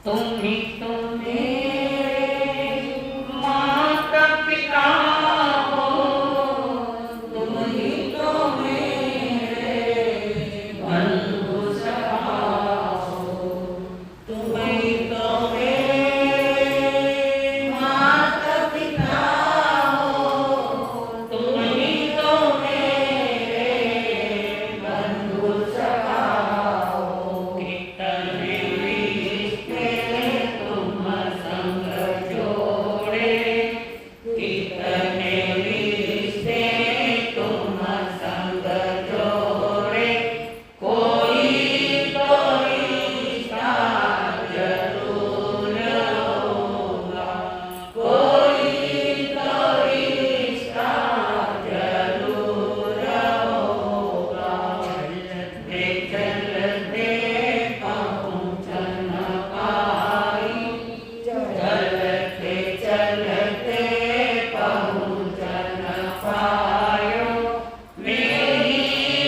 तुम ही तो मेरे माता पिता हो, तुम ही तो मेरे बंधु सखा हो, तुम ही तो मेरे माता पिता हो, तुम ही तो मेरे बंधु सखा हो। कितने रिश्ते तुम संग जोड़े, कितने रिश्ते तुम संग जोड़े, कोई तो रिश्ता जरूर होगा, कोई तो रिश्ता जरूर होगा। चलते चलते पहुँच न पाई, चलते चलते पहुँच न पायो, मेरी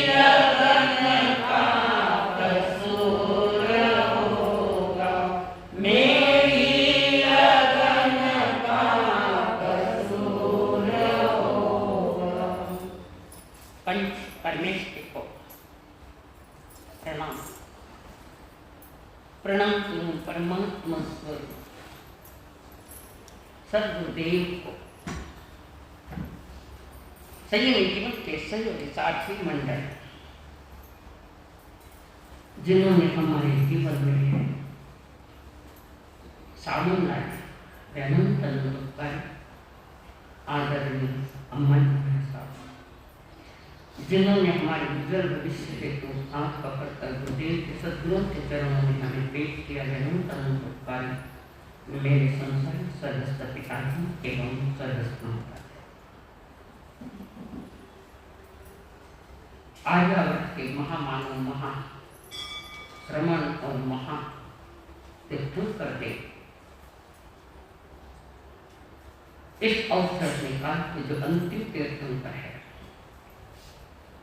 लगन का कसूर होगा, मेरी लगन का कसूर होगा। पंच परमेश्वर को प्रणाम। प्रणाम करूं परमात्मा स्वरूप सद्गुरुदेव को, संयमी जीवन के सहयोगी साथी मंडल, जिन्होंने हमारे जीवन में सामूहिक अनंत अनुभव कर आदरणीय अम्मा जी साहब, जिन्होंने हमारे उज्जवल भविष्य हेतु हाथ पकड़कर गुरुदेव के सद्गुरुओं के चरणों में हमें पेश किया अनंत अनुभव कार्य, मेरे संसार सर्वस्व पिताजी एवं सर्वस्व माता। आर्यावर्त के महामानव महा श्रमण और महा तीर्थंकर दे इस अवसर से निकाल के जो अंतिम तीर्थंकर है,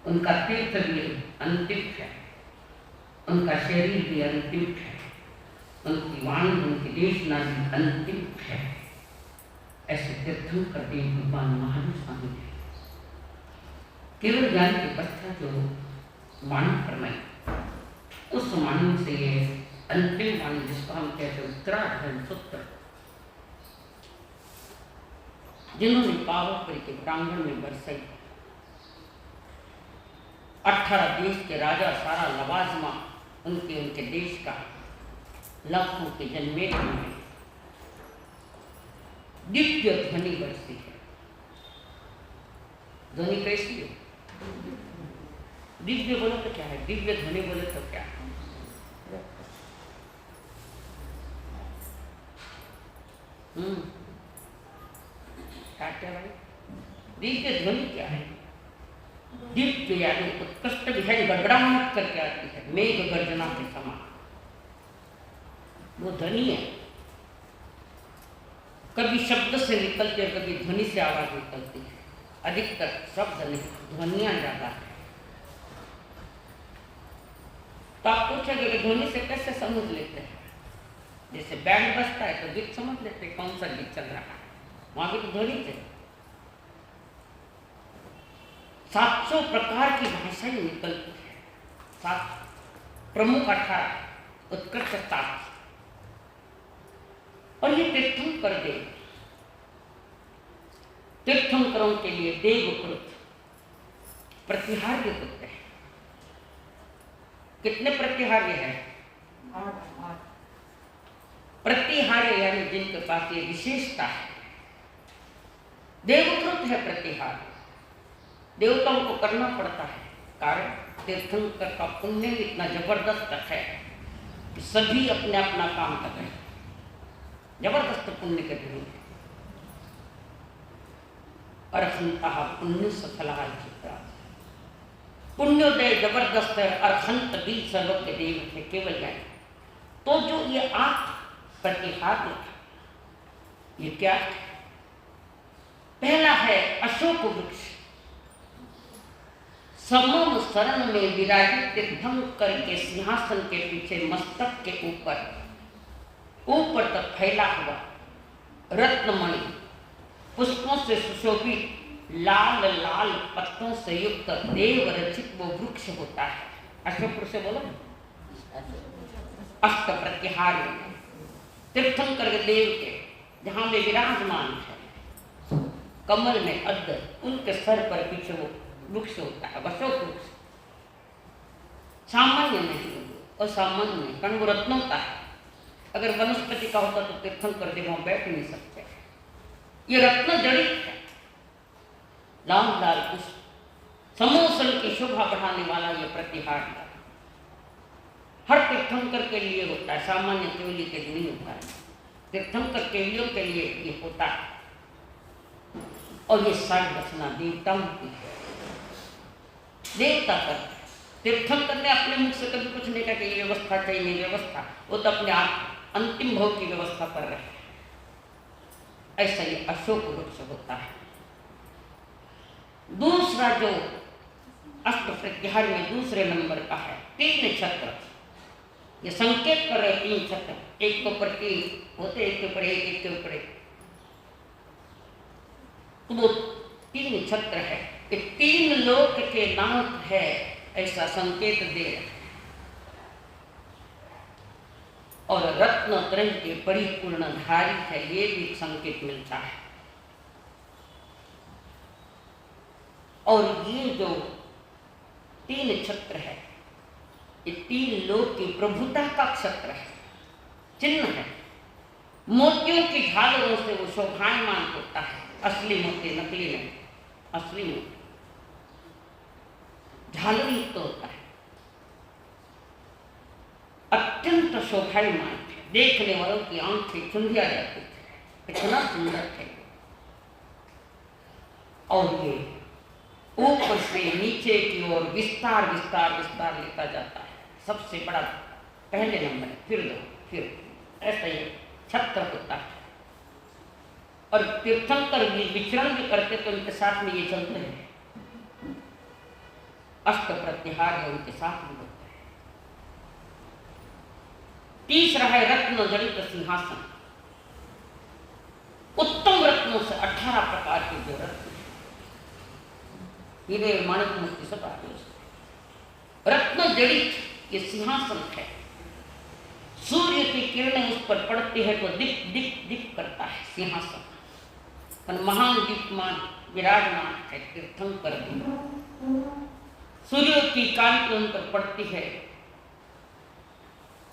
उनका तीर्थ भी अंतिम है, उनका शरीर भी अंतिम है, उनकी वाणी उनकी देशना भी अंतिम है। ऐसे तीर्थंकर देव भगवान महावीर स्वामी है। केवल ज्ञान के पश्चात जो वाणी फरमाई, उस वाणी से ये अंतिम वाणी जिसको हम कहते हैं उत्तरार्ध सूत्र, जिन्होंने पावनपुरी के प्रांगण में बरसाई, 18 देश के राजा सारा लवाजमा उनके देश का लाखों के जन्मे में दिव्य ध्वनि बरसी है। ध्वनि कैसी है? दिव्य बोले तो क्या है, दिव्य ध्वनि बोले तो क्या है? क्या भाई, दिव्य ध्वनि क्या है? दिव्य यानी उत्कृष्ट विषय गड़गड़ाहट करके आती है, मेघ गर्जना के समान वो ध्वनि है। कभी शब्द से निकलती है, कभी ध्वनि से आवाज निकलती है। अधिकतर शब्द नहीं, ध्वनियां ज्यादा है। तो आप पूछेंगे कि ध्वनि से कैसे समझ लेते हैं? जैसे बैंड बजता है तो गीत समझ लेते हैं, कौन सा गीत चल रहा है, वहां भी तो ध्वनि थे। 700 प्रकार की भाषाएं निकलती है, 7 प्रमुख 18 उत्कृष्ट ताप, और ये तीर्थंकर देव, तीर्थंकरों के लिए देवकृत प्रतिहार्य होते हैं। कितने प्रतिहार्य है? 8। प्रतिहार्य यानी जिनके पास ये विशेषता है। देवकृत है प्रतिहार्य, देवताओं को करना पड़ता है कारण तीर्थंकर का पुण्य इतना जबरदस्त है कि सभी अपने अपना काम कर रहे हैं, जबरदस्त पुण्य के दिन। अर्हंतः पुण्य सफला चित्रा, पुण्योदय जबरदस्त है। अर्हंत भी सर्व के देव है, केवल जाए। तो जो ये 8 प्रतिहार्य, ये क्या है? पहला है अशोक वृक्ष, समम शरण में विराजित तीर्थंकर के सिंहासन के पीछे मस्तक के ऊपर ऊपर तक फैला हुआ रत्नमणि पुष्पों से सुशोभित लाल लाल पत्तों से युक्त देव रचित वो वृक्ष होता है। अशोक से बोलो अष्ट प्रत्याहार तीर्थंकर देव के जहाँ वे विराजमान है कमल में अद्र, उनके सर पर पीछे वो वृक्ष होता है अशोक वृक्ष। सामान्य नहीं, असामान्य नहीं, कारण वो रत्नों का है। अगर वनस्पति का होता तो तीर्थंकर देव वहां बैठ नहीं सकते। ये रत्न जड़ित है, लाल लाल पुष्प समोसन की शोभा बढ़ाने वाला ये प्रतिहार हर तीर्थंकर के लिए होता है, सामान्य केवली के लिए नहीं होता है। तीर्थंकर केवलियों के लिए ये होता है। और ये साठ रचना देवताओं की है, देवता करते हैं। तीर्थंकर ने अपने मुख से कभी कुछ नहीं कहा कि ये व्यवस्था चाहिए, नहीं व्यवस्था, वो तो अपने आप अंतिम भोग की व्यवस्था कर रहे हैं। ऐसा ये अशोक वृक्ष होता है। दूसरा जो अष्ट प्रत्याहार में दूसरे नंबर का है तीन छत्र। ये संकेत कर रहे तीन छत्र, एक के ऊपर तीन होते, एक के ऊपर एक, एक के ऊपर एक, तो वो तीन छत्र है। ये तीन लोक के नाथ है, ऐसा संकेत दे रहे। और रत्न त्रय के परिपूर्ण धारी है, ये भी संकेत मिलता है। और ये जो तीन छत्र है, ये तीन लोक की प्रभुता का क्षत्र है, चिन्ह है। मोतियों की झालरों से वो शोभायमान होता है। असली मोती, नकली नहीं, असली मोती झालर युक्त होता है, अत्यंत शोभायमान है। देखने वालों की आंखें चुंधिया जाती है, इतना सुंदर है। और ये ऊपर से नीचे की ओर विस्तार विस्तार विस्तार लेता जाता है। सबसे बड़ा पहले नंबर है, फिर दो, फिर ऐसा ही छत्र होता है। और तीर्थंकर भी विचरण भी करते तो उनके साथ में ये चलते हैं, अष्ट प्रत्याहार उनके साथ में होते हैं। तीसरा है रत्न जड़ित सिंहासन। उत्तम रत्नों से 18 प्रकार के जो रत्न, हीरे माणिक मोती सब आते हैं। रत्न जड़ित ये सिंहासन है। सूर्य की किरणें उस पर पड़ती है तो दिप दिप दिप करता है सिंहासन। महान दीप्तमान विराजमान है तीर्थंकर। सूर्य की कांति उन पर पड़ती है,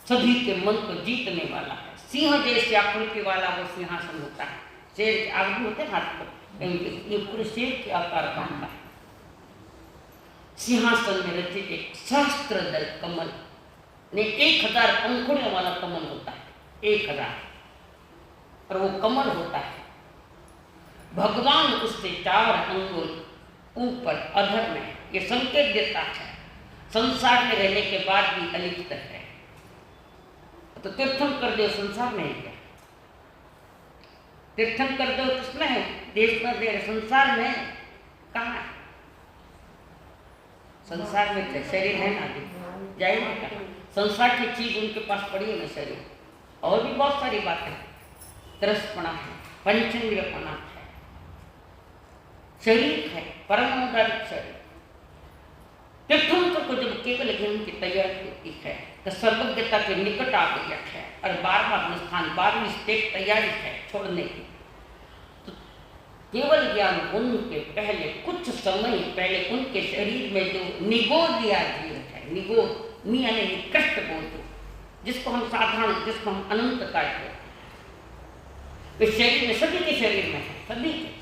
सभी के मन को जीतने वाला है। सिंह जैसी आकृति वाला वो सिंहासन होता है। शेर के आगे होते हैं हाथ पर, ये पूरे शेर के आकार का होता है। सिंहासन में रचित एक सहस्त्रदल कमल ने 1000 पंखुड़ियों वाला कमल होता है, 1000। और वो कमल होता है, भगवान उससे 4 अंगुल ऊपर अधर में। ये संकेत देता है संसार में रहने के बाद भी अलिप्त है। तो तीर्थंकर देव संसार में है क्या? तीर्थंकर देव किसमें है? देश में दे संसार में कहाँ है? संसार में शरीर है ना, जाएंगे क्या? संसार की चीज उनके पास पड़ी है ना, शरीर। और भी बहुत सारी बातें, तरसपना है, पंचेंद्रियपना है, शरीर है, परम औदारिक शरीर। तीर्थंकर को जब केवल ज्ञान की तैयारी होती है तो सर्वज्ञता के निकट आ गया है और 12वां स्थान 12वीं स्टेप तैयारी है छोड़ने की। तो केवल ज्ञान उनके पहले कुछ समय पहले उनके शरीर में जो निगोदिया जीव है, निगोद यानी निकृष्ट बोध, जिसको हम साधारण, जिसको हम अनंत कहते हैं, वे शरीर में सभी के शरीर में है, सभी के।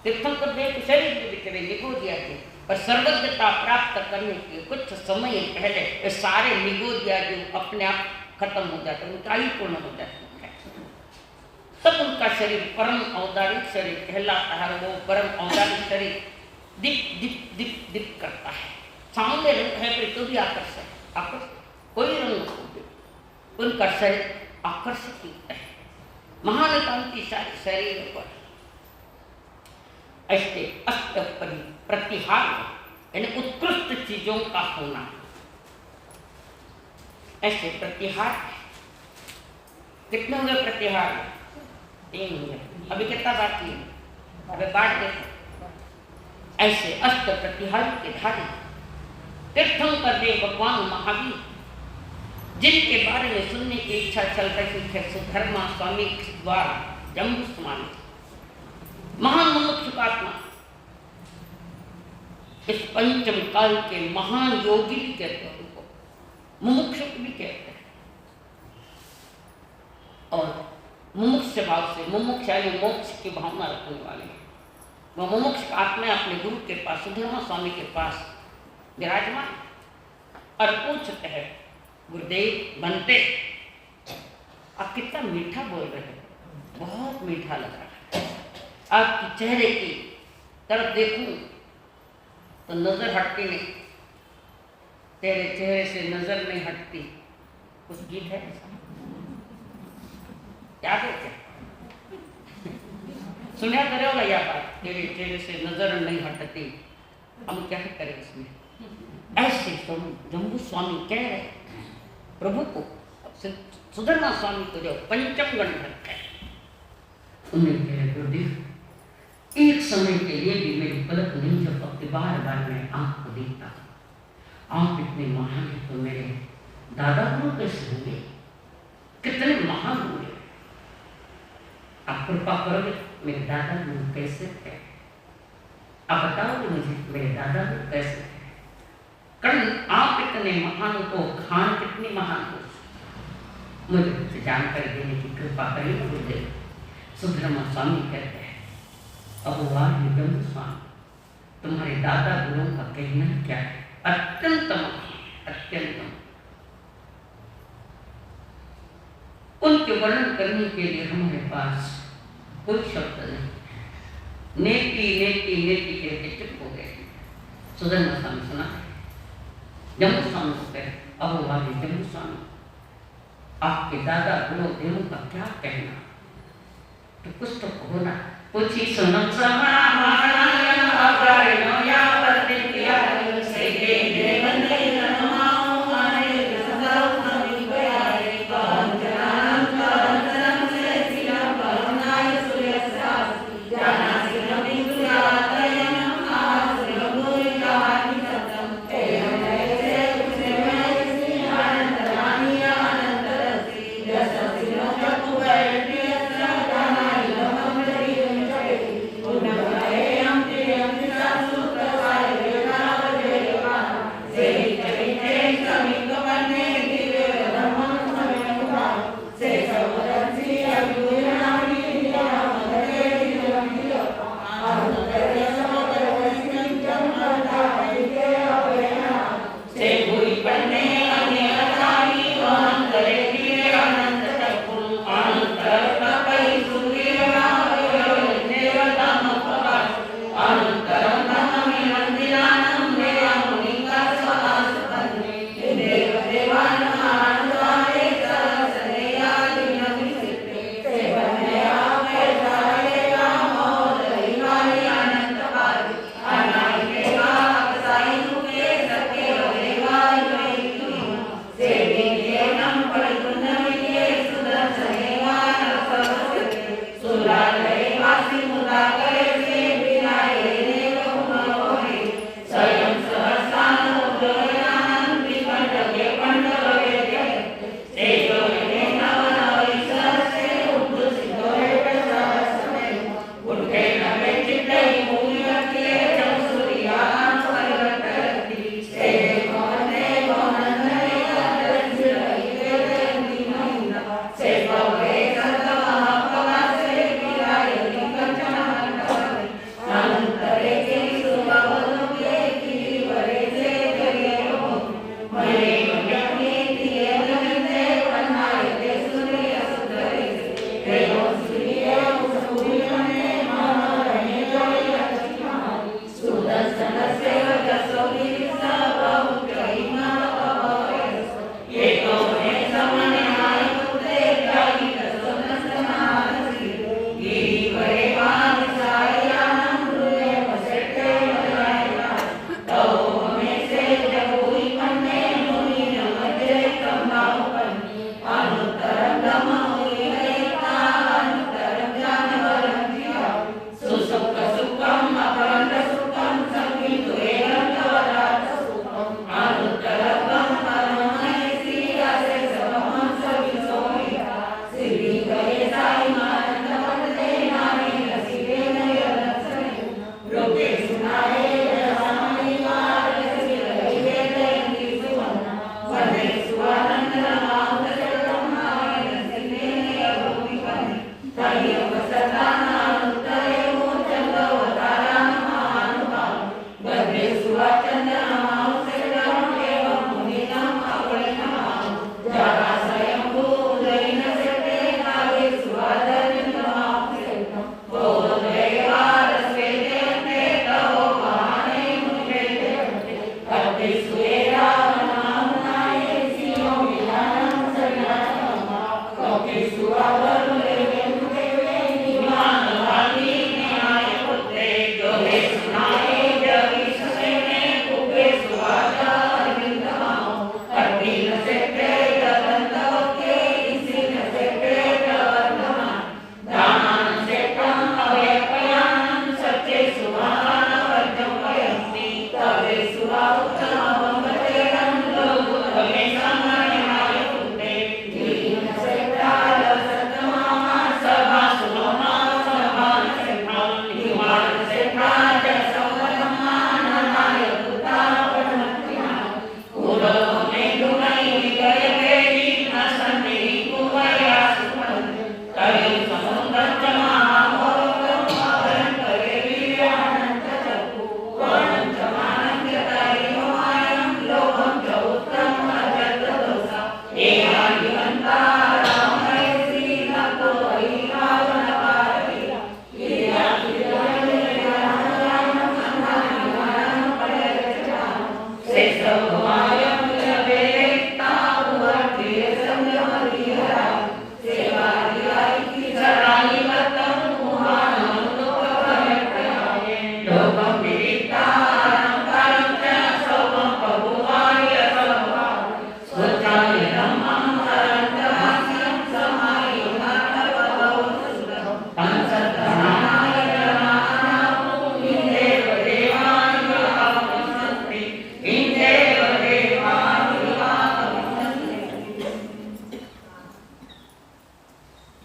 तीर्थंकर देव के शरीर में भी निगोदिया जीव और सर्वज्ञता प्राप्त करने के कुछ समय पहले सारे निगोदिया जो अपने आप खत्म हो जाते हैं, उनका ही पूर्ण हो जाता है। तब उनका शरीर परम औदारिक शरीर कहलाता है। वो परम औदारिक शरीर दिप दिप दिप दिप करता है। सामने रंग है तो भी आकर्षक, कोई रंग हो, उनका शरीर आकर्षक दिखता है। महान कांति शरीर पर ऐसे अष्ट प्रतिहार यानी उत्कृष्ट चीजों का होना, ऐसे प्रतिहार कितने हुए प्रतिहार? 3 हुए। अभी कितना बाकी है? अभी बांट देखो। ऐसे अष्ट प्रतिहारी के धारी तीर्थंकर देव भगवान महावीर, जिनके बारे में सुनने की इच्छा चल रही है सुधर्मा स्वामी द्वारा जम्बू स्वामी, महान मुमुक्षुकात्मा, इस पंचम काल के महान योगी भी कहते हैं उनको, मुमुक्षुक भी कहते हैं। और मुमुक्ष भाव से, मुमुक्ष यानी मोक्ष की भावना रखने वाले, वह मुमुक्ष आत्मा अपने गुरु के पास, सुधर्मा स्वामी के पास विराजमान और पूछते हैं, गुरुदेव बनते, आप कितना मीठा बोल रहे हैं, बहुत मीठा लग रहा है, आपके चेहरे की तरफ देखूं तो नजर हटती नहीं, तेरे चेहरे से नजर नहीं हटती। कुछ गीत है ऐसा, याद है क्या? सुना करेगा यह बात, तेरे चेहरे से नजर नहीं हटती। हम क्या करें इसमें? ऐसे जम्बू स्वामी कह रहे प्रभु को, सुधर्मा स्वामी को जो पंचम गण है, उन्हें कह गुरुदेव, एक समय के लिए भी मेरी पलक नहीं झपकती, बार बार मैं आंख को देखता हूँ। आप इतने महान हैं तो मेरे दादा गुरु कैसे होंगे? कितने महान होंगे? आप कृपा करोगे, मेरे दादा गुरु कैसे थे? आप बताओगे मुझे मेरे दादा गुरु कैसे थे? कारण आप इतने महान हो, खान कितनी महान हो, मुझे जानकारी देने की कृपा करिए गुरुदेव। सुधर्मा स्वामी कहते हैं, अबुवार जम्बू स्वामी, तुम्हारे दादा गुरुओं का कहना क्या है? अत्यंत अत्यंत, उनके वर्णन करने के लिए हमारे पास कोई शब्द नहीं। नेति नेति नेति कहते चुप हो गए। सुधर्मा स्वामी सुना, जम्बू स्वामी को कहे, अबुवार जम्बू स्वामी, आपके दादा गुरुदेवों का क्या कहना? तो कुछ तो होना। पूछी सुनो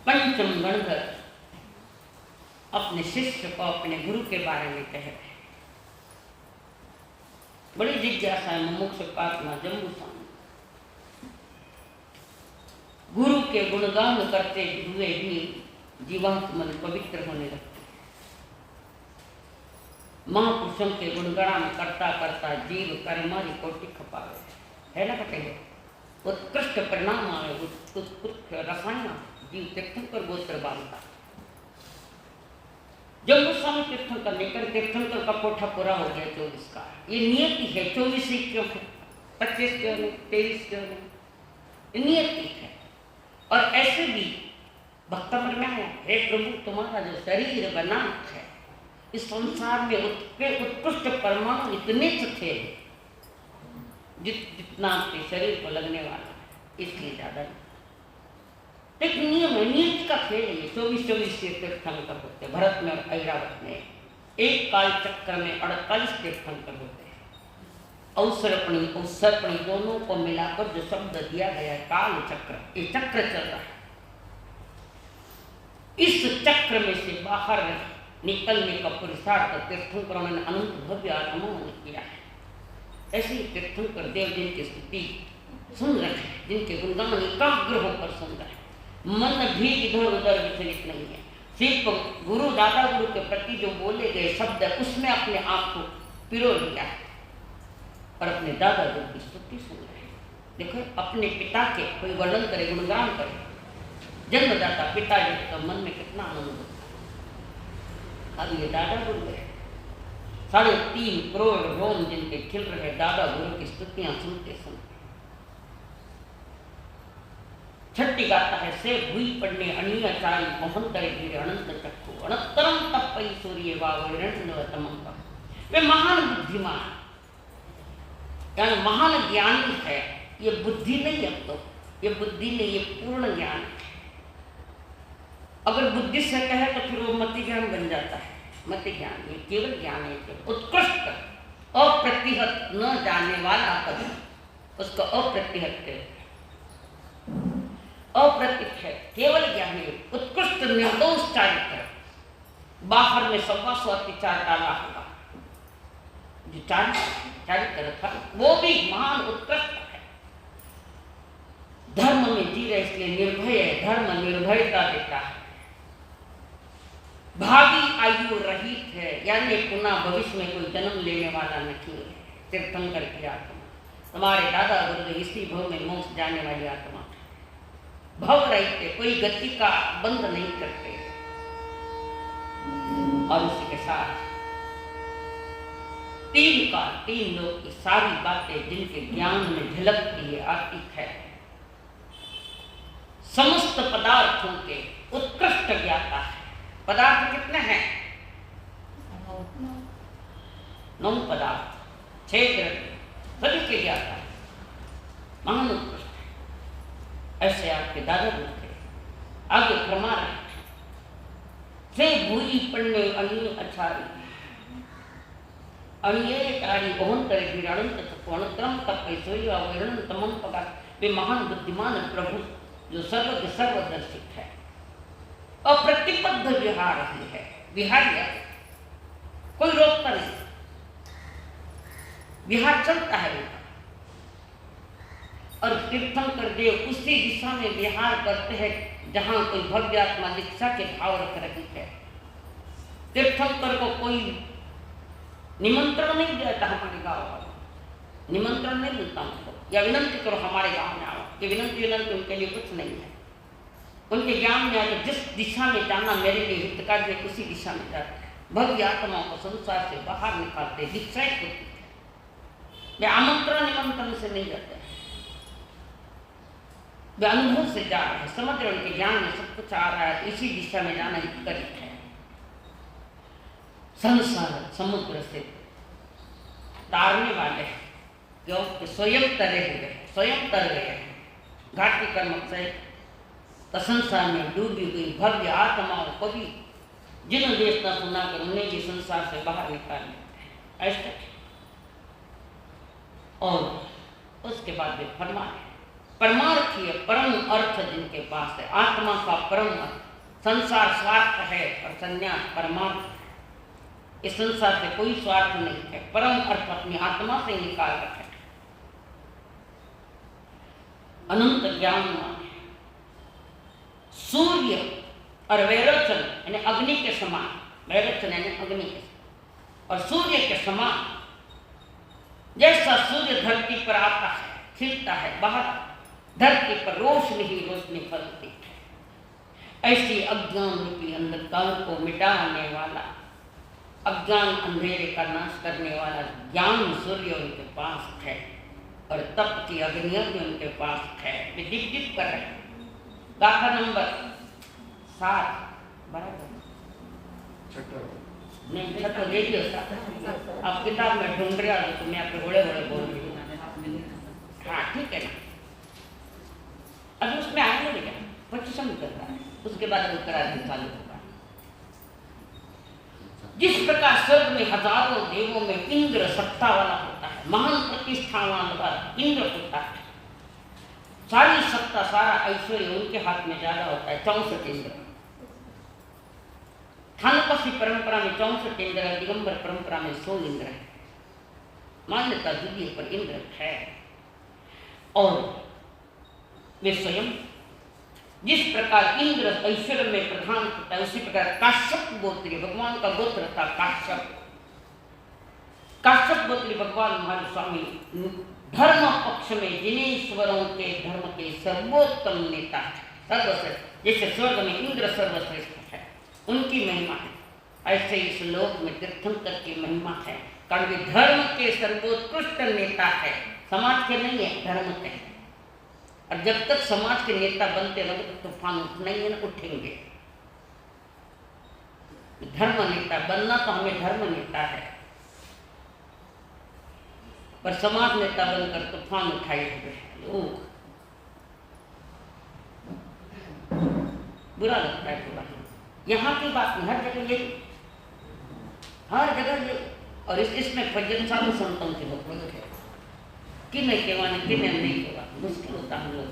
पंचम गणधर अपने शिष्य को अपने गुरु के बारे में कह रहे। बड़ी जिज्ञासा है मुमुक्षुपात्मा जम्बूस्वामी। गुरु के गुणगान करते हुए भी जीवात्म मन पवित्र होने लगते। महापुरुषों के गुणगणा में करता करता जीव कर्मारी कोटि खपावे है ना कहते हैं। उत्कृष्ट परिणाम आए, उत्कृष्ट रसायन जीव तीर्थंकर गोत्र बांधता। जम्बूस्वामी तीर्थंकर लेकर तीर्थंकर का कोठा पूरा हो गया 24 का। ये नियति है, 24 ही क्यों है, 25 क्यों नहीं, 23 क्यों नहीं, नियति है। और ऐसे भी भक्तमर में आया, हे प्रभु तुम्हारा जो शरीर बना है इस संसार में उत्कृष्ट परमाणु इतने थे जितना आपके शरीर को लगने वाला है, इसलिए ज्यादा नहीं। एक नियम है, नीति का खेल है। 24 से तीर्थंकर होते, भरत में और ऐरावत में। एक काल चक्र में 48 तीर्थंकर होते हैं। अवसरपणी अवसरपणी दोनों को मिलाकर जो शब्द दिया गया है काल चक्र, ये चक्र चल रहा है। इस चक्र में से बाहर निकलने का पुरुषार्थ तीर्थंकरों ने अनंत भव्य आत्माओं ने किया है। ऐसे ही तीर्थंकर देव जिनकी स्तुति सुन रहे हैं, जिनके गुणगान एकाग्र होकर सुन रहे हैं, मन भी इधर उधर विचलित नहीं है। सिर्फ गुरु दादा गुरु के प्रति जो बोले गए शब्द उसमें अपने आप को पिरो लिया है और अपने दादा गुरु की स्तुति सुन रहे हैं। देखो अपने पिता के कोई वर्णन करे, गुणगान करे, जन्मदाता पिताजी का मन में कितना आनंद होता है। अब ये दादा गुरु है, 3.5 करोड़ रोम जिनके खिल रहे दादा गुरु की स्तुतियां सुनते सुनते। छठी गाता है से भूई पड़ने अणियाचारी मोहन करे गिरे अनंत चक्कु अनंतरम तपई सूर्य वावतमम। वे महान बुद्धिमान यानी महान ज्ञानी है। ये बुद्धि नहीं, अब तो ये बुद्धि नहीं, ये पूर्ण ज्ञान है। अगर बुद्धि से कहे तो फिर वो मति ज्ञान बन जाता है। मति ज्ञान ये केवल ज्ञान है, उत्कृष्ट अप्रतिहत न जाने वाला कभी उसको अप्रतिहत कहते हैं। अप्रतिहत है, केवल ज्ञानी, उत्कृष्ट निर्दोष चारित्र। बाहर में 125 अत्याचार डाला होगा, जो चारित्र था वो भी महान उत्कृष्ट है। धर्म में जी रहे इसलिए निर्भय है, धर्म निर्भयता देता है। भावी आयु रहित है, यानी पुनः भविष्य में कोई जन्म लेने वाला नहीं है। तीर्थंकर की आत्मा, हमारे दादा गुरु इसी भव में मोक्ष जाने वाली आत्मा, भव रहित है, कोई गति का बंद नहीं करते। और उसी के साथ 3 लोग की सारी बातें जिनके ज्ञान में झलकती है, आती है। समस्त पदार्थों के उत्कृष्ट ज्ञाता है। पदार्थ कितने हैं? 9 पदार्थ, 6 ग्रह, सभी के ज्ञाता है, महान उत्कृष्ट है। ऐसे आपके दादा गुरु थे। आगे फरमा रहे से भूई पढ़ने अणि अचारी अणिये टारी ओहन करे विराणंत चकोणत्रम तप ऐश्वर्य अवरण तमम पगार। वे महान बुद्धिमान प्रभु जो सर्वज्ञ सर्वदर्शित है, अप्रतिबद्ध विहार है, विहार्य, कोई रोकता नहीं, विहार चलता है उनका। और तीर्थंकर देव उसी दिशा में विहार करते हैं जहां कोई भव्य आत्मा दीक्षा के भाव रख रही है। तीर्थंकर को कोई निमंत्रण नहीं देता, हमारे गाँव वालों निमंत्रण नहीं मिलता उनको, या विनंती करो हमारे गाँव में आओ, कि विनंती उनके लिए कुछ नहीं है। उनके ज्ञान में आगे जिस दिशा में जाना मेरे लिए हितकारी है उसी दिशा में जाते हैं। भव्य आत्माओं को संसार से बाहर निकालते दिशाएं होती है। वे आमंत्रण निमंत्रण से नहीं जाते, वे अनुभव से जा रहे हैं, समझ रहे उनके ज्ञान में सब कुछ आ रहा है, इसी दिशा में जाना हितकारी है। संसार समुद्र से तारने वाले हैं, क्योंकि स्वयं तरे हुए, स्वयं तर गए हैं। घाटी कर्मक से तो संसार में डूबी हुई भव्य आत्माओं को भी जिन्होंने देश न सुना कर उन्हें भी संसार से बाहर निकाल लेते हैं ऐसा। और उसके बाद वे फरमाते परमार्थीय परम अर्थ जिनके पास है, आत्मा का परम अर्थ, संसार स्वार्थ है और संन्यास परमार्थ है। इस संसार से कोई स्वार्थ नहीं है, परम अर्थ अपनी आत्मा से निकाल रखे, अनंत ज्ञान सूर्य और वैरोचन यानी अग्नि के समान, वैरोचन यानी अग्नि के और सूर्य के समान। जैसा सूर्य धरती पर आता है, खिलता है, बाहर धरती पर रोशनी ही रोशनी फैलती है, ऐसी अज्ञान रूपी अंधकार को मिटाने वाला, अज्ञान अंधेरे का नाश करने वाला ज्ञान सूर्य उनके पास है और तप की अग्नियां भी उनके पास है। वे दिप दिप कर रहे हैं। गाथा नंबर 7 बराबर नहीं छठो ले लियो साथ। आप किताब में ढूंढ रहे हो तो मैं आपके बड़े बड़े बोल रही हूँ। हाँ ठीक है ना, अभी उसमें आएंगे क्या 25 कर रहा है, उसके बाद उत्तराधि चालू होगा। जिस प्रकार स्वर्ग में हजारों देवों में इंद्र सत्ता वाला होता है, महान प्रतिष्ठावान वाला इंद्र होता है, सारी सत्ता सारा ऐश्वर्य उनके हाथ में ज्यादा होता है। 64 इंद्र, थानपसी परंपरा में 64 इंद्र है, दिगंबर परंपरा में 100 इंद्र है। मान्यता जुदी पर इंद्र है और वे स्वयं जिस प्रकार इंद्र ऐश्वर्य में प्रधान होता है, उसी प्रकार काश्यप गोत्री भगवान का गोत्र था काश्यप। काश्यप गोत्री भगवान हमारे स्वामी धर्म पक्ष में जिनेश्वरों के धर्म के सर्वोत्तम नेता है, सर्वश्रेष्ठ। जैसे स्वर्ग में इंद्र सर्वश्रेष्ठ है, उनकी महिमा है, ऐसे इस लोक में तीर्थंकर की महिमा है, कारण वे धर्म के सर्वोत्कृष्ट नेता है, समाज के नहीं है, धर्म के हैं। और जब तक समाज के नेता बनते रहोगे तो तूफान उठना ही है, उठेंगे। धर्म नेता बनना तो हमें धर्म नेता है, पर समाज नेता बनकर तूफान उठाए हुए लोग बुरा लगता है थोड़ा। यहाँ की बात नहीं, हर जगह यही, हर जगह ये। और इसमें भजन साधु संतों के लोग है कि नहीं केवाने कि नहीं केवा, मुश्किल होता हम लोग।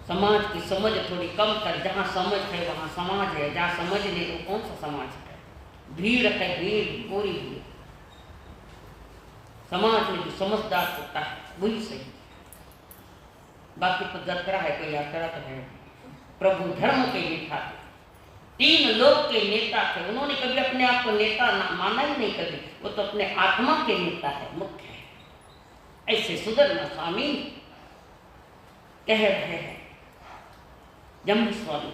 समाज की समझ थोड़ी कम कर, जहाँ समझ है वहाँ समाज है, जहाँ समझ नहीं तो कौन सा समाज है। भीड़ है, भीड़ पूरी भीड़। समाज में जो समझदार होता है वही सही, बाकी तो जतरा है, कोई यात्रा तो है। प्रभु धर्म के नेता थे, 3 लोक के नेता थे, उन्होंने कभी अपने आप को नेता माना ही नहीं कभी, वो तो अपने आत्मा के नेता है, मुख्य है। ऐसे सुधरना स्वामी कह रहे हैं, जम्बू स्वामी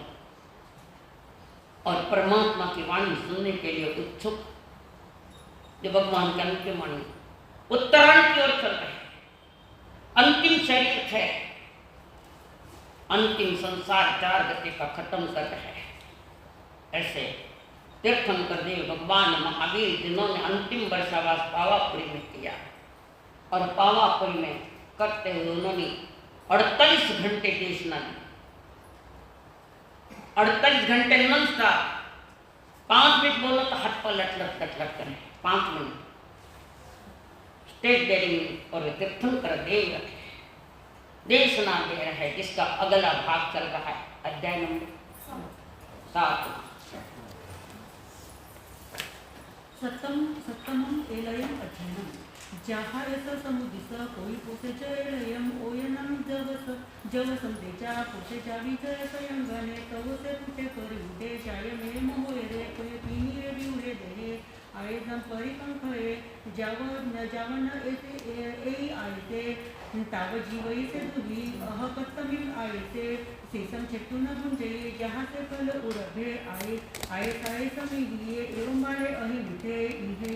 और परमात्मा की वाणी सुनने के लिए उत्सुक, जो भगवान के अंतिम वाणी उत्तरायण की ओर चल रहे हैं। अंतिम शरीर है, अंतिम संसार 4 गति का खत्म कर रहे हैं। ऐसे तीर्थंकर देव भगवान महावीर जिन्होंने अंतिम वर्षावास पावापुरी में किया और पावापुरी में करते हुए उन्होंने 48 घंटे देशना दी, 48 घंटे नन स्टॉप। 5 मिनट बोलो तो हाथ पर लट करें, 5 मिनट स्टेज डेयरिंग और तीर्थंकर देव रखे देशना दे रहा है, जिसका अगला भाग चल रहा है, अध्याय नंबर 7। सप्तमं एलयम् अध्ययनम् जहाँ यस समुदिस कोई पोसे चयलयम् ओयनम जगस जव समतेच्या पोटेच्या विजय स्वयंगणे तवसे कुठे करी उडे शाय मे मोहोय रे कोय पिनी रे बिवरे दे आये जम परिकंखळे जावन एई आयते ताव जीवई से तुही अह कत्तमिल आयते सीसम छेटू न गुंजे जहाँ से कल उड़भे आए आए साए समीहिए एवं बाले अहि उठे इहे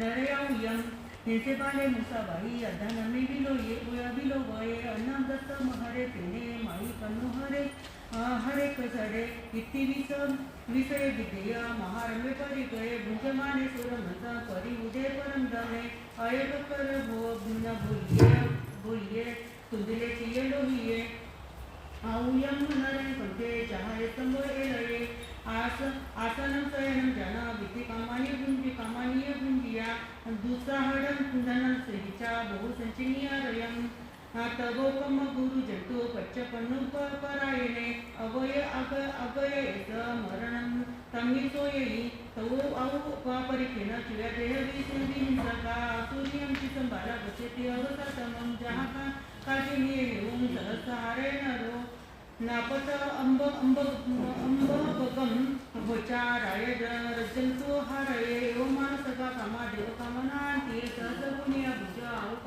नरयाउयम जैसे बाले मुसाबाई अधन में बिलो गए अन्नम दत्त महरे तेने माई कन्नु हरे कसडे इति विषय विधेय महारमे परि गए भुजमाने सुरमता परि उदय परम दमे अयग कर भो न भूलिए तुंदिले चिये लोहिए आउयम नरे पंथे चाहे संगो एलये आसनम शयनम जना विधि कामानीय गुंजिया दुस्साहडम कुंदनम सहिचा बहु संचिनिया रयम तवोकम गुरु जंतु पच्चपन्नु परायणे अगय एस मरणम तमिसोयी तवो आउ परिखेन चिया देह विहिंसका सूर्यम चिसंबाला गच्छति अवसातमम जहाँ काजिनीय एवं सहस्रारे नरो नापत अंबकम भोचाराय रजंतो हरये एवं मानसका कामा देव कामनांती सहसगुनिया भुज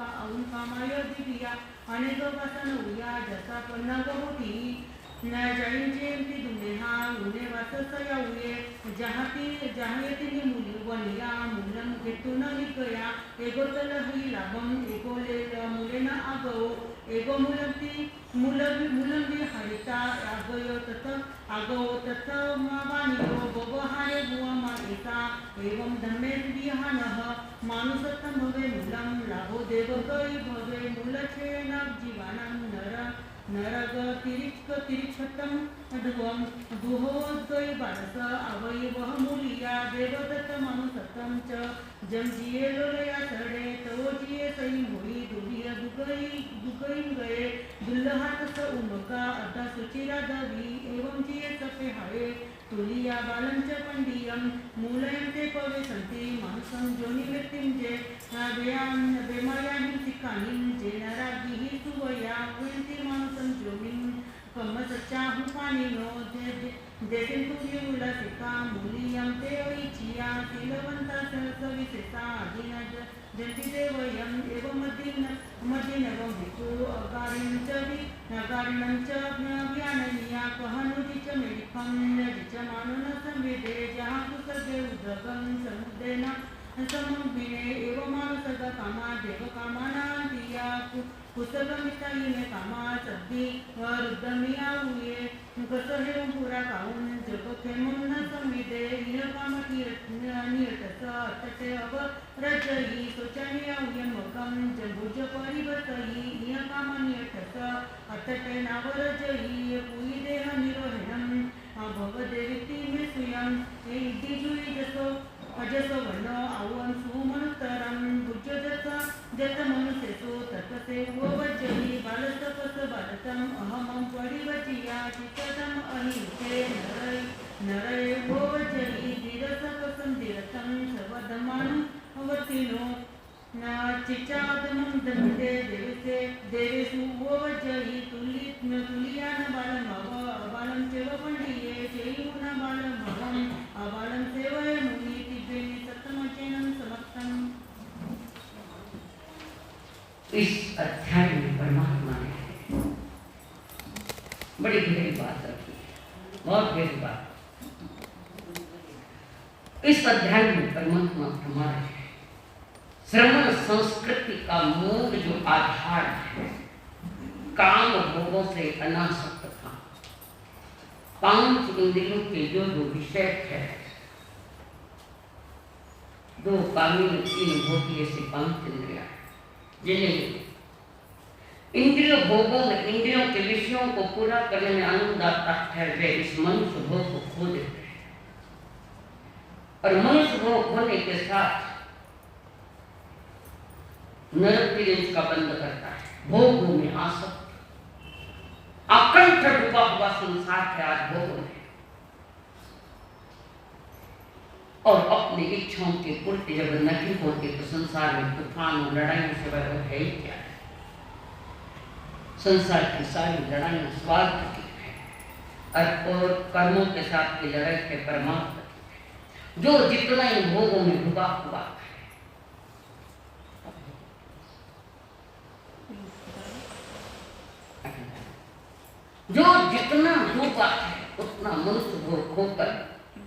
आउन कामाय दिव्या अनेक वासन उया जसा पन्नाग होती न जैनचे ती दुनेहा उने वाससया उये जहायती मुली वनिया मुलम घेतून निकया एगोतल ही लाभम एगोले मुलेन आगो एगो मुलंबी हरिता आगो तथ वानियो बबहारे बुआ एका एवं धम्मे विहानः मानुसत्तम भवे मुलम लाभो देवगई भवे मूलछेन जीवानं नरग तिरिक्षतम ध्रुवम दुहोद्वय बालस अवयवः मूलिया देवदत्त मानुसत्तम च जम जिये लोलया सडे तवो जिये सई मोई दुबिया दुगई गए दुल्लहात स उमका अद्धा सुचिरा दवी एवं जिये सपे हाये तुलिया बालं च पंडियम मूलयं ते पवे संति मानसं जोनि व्यक्तिं जे बेमाया हिंसिकानिं जे नरागिः सुवया कुयन्ति मानसं जोमिं कम सच्चा हुपानिनो देसिं तुल्य उलसिका मूलियं ते ऐचिया शीलवन्ता सविशेषा अधीना जन्ति देवयं एवं मद्दिनवं भिक्षु अकारिणं च व्याननीया कहनुजि च मेलिकं नजि च मानो न संवेदे जहाँ कुसर्गे उद्रगं समुद्रेण समुद्भिने एवं मानसगा कामा देव कामानांतिया कुसर्गमितायिने कामा सद्दी रुद्रमिया हुए कसहे पुरा काऊन जगखेमुन न संवेदे इह काम नियतस अतटे अव रजयी सोचनिया उयन वकम जभुज परिवर्तयी इह काम नियतस अतटे नावरजयी पुई देह निरोहणम भवदेविति में सुयम ए इति जुई जसो अजसो वनो आवन सुमनुतरम भुज जत मनुसेसो ततसे वज्जयी बालस्तपस बालतम अहमं परिवजिया चित्तम अहिंसे नरय वज्जयी धीरसपसं धीरतं सर्वधमानु अवतिनो न चिचादमं दन्ते देवेषु वज्जयी तुलियान बालं चेव पंडिये चेयुन बालं भवं अबालं सेवय मुनि तिब्बेनि सत्तमचेनं समक्तम्। इस अध्याय में परमात्मा ने बड़ी गहरी बात रखी है, बहुत गहरी बात। इस अध्याय में परमात्मा फरमा रहे हैं श्रमण संस्कृति का मूल जो आधार है काम भोगों से अनासक्त था। 5 इंद्रियों के जो विषय है, 2 कामी 3 भोगी ऐसे 5 इंद्रिया जिन्हें इंद्रियों भोगों में इंद्रियों के विषयों को पूरा करने में आनंद आता है, वे इस मनुष्य भोग को खो देते हैं और मनुष्य भोग होने के साथ नरक का बंद करता है। भोगों में आसक्त अकंठ डूबा हुआ संसार है आज भोगों में, और अपनी इच्छाओं के पूर्ति जब नहीं होते तो संसार में तूफान और लड़ाइयों से वह है ही क्या है। संसार की सारी लड़ाइयाँ स्वार्थ की है और कर्मों के साथ की लड़ाई है परमात्मा की, जो जितना इन भोगों में डूबा हुआ है, जो जितना डूबा है उतना मनुष्य भोग खोकर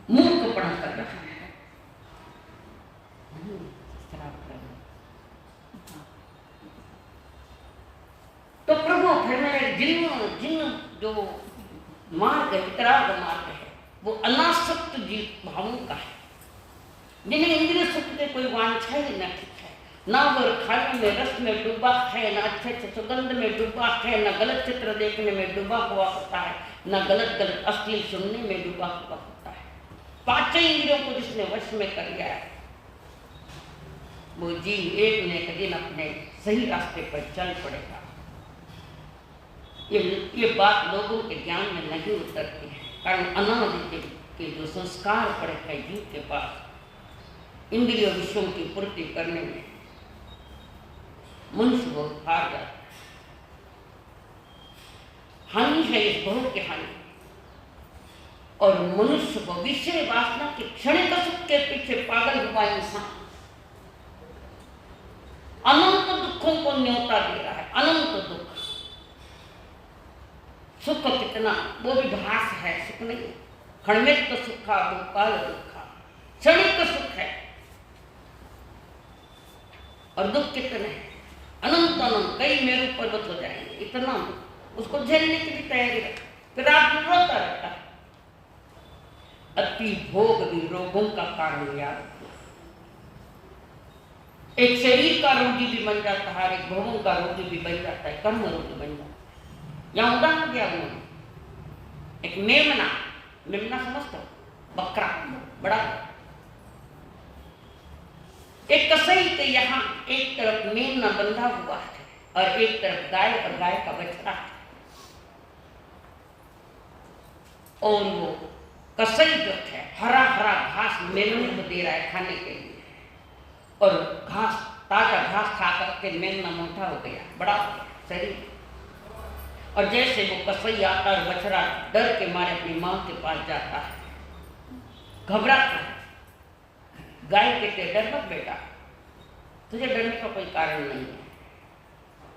मूर्खपना कर रहा है। तो प्रभु फिर मेरे जिन जो मार्ग है, वितराग मार्ग है, वो अनासक्त जीव भावों का है, जिन्हें इंद्रिय सुख के कोई वांछा ही न है, ना वो खाने में रस में डूबा है, ना अच्छे अच्छे सुगंध में डूबा है, ना गलत चित्र देखने में डूबा हुआ होता है, ना गलत अश्लील सुनने में डूबा हुआ होता है। पांचों इंद्रियों को जिसने वश में कर लिया है, वो जीव एक न एक दिन अपने सही रास्ते पर चल पड़ेगा। ये बात लोगों के ज्ञान में नहीं उतरती है, कारण अनादि के जो संस्कार पड़े हैं जीव के पास इंद्रिय विषयों की पूर्ति करने में मनुष्य बहुत हार जाता है। हानि है इस बहुत की हानि, और मनुष्य को विषय वासना के क्षणिक सुख के पीछे पागल हुआ इंसान अनंत दुखों को न्योता दे रहा है। अनंत दुख, सुख कितना वो भी भास है, सुख नहीं। खण्डित सुखा भोपाल दुखा, क्षणिक सुख है, और दुख कितने अनंत अनंत, कई मेरु पर्वत हो जाएंगे, इतना उसको झेलने की भी तैयारी रहे, फिर आप रोता रहता है। अति भोग भी रोगों का कारण याद रखना। एक शरीर का रोगी भी बन जाता है, एक भोगों का रोगी भी बन जाता है, कर्म रोगी बन जाता है। यहाँ उदाहरण दिया उन्होंने, एक मेमना समझते हो, बकरा बड़ा, एक कसाई के यहाँ एक तरफ मेमना बंधा हुआ है और एक तरफ गाय और गाय का बछड़ा है, और वो कसाई जो है हरा हरा घास मेमने को दे रहा है खाने के लिए, और घास ताजा घास खा करके मेमना मोटा हो गया, बड़ा हो गया शरीर। और जैसे वो कसाई आता और बछड़ा डर के मारे अपनी माँ के पास जाता है, घबराता है, गाय कहते डर मत बेटा, तुझे डरने का कोई कारण नहीं है।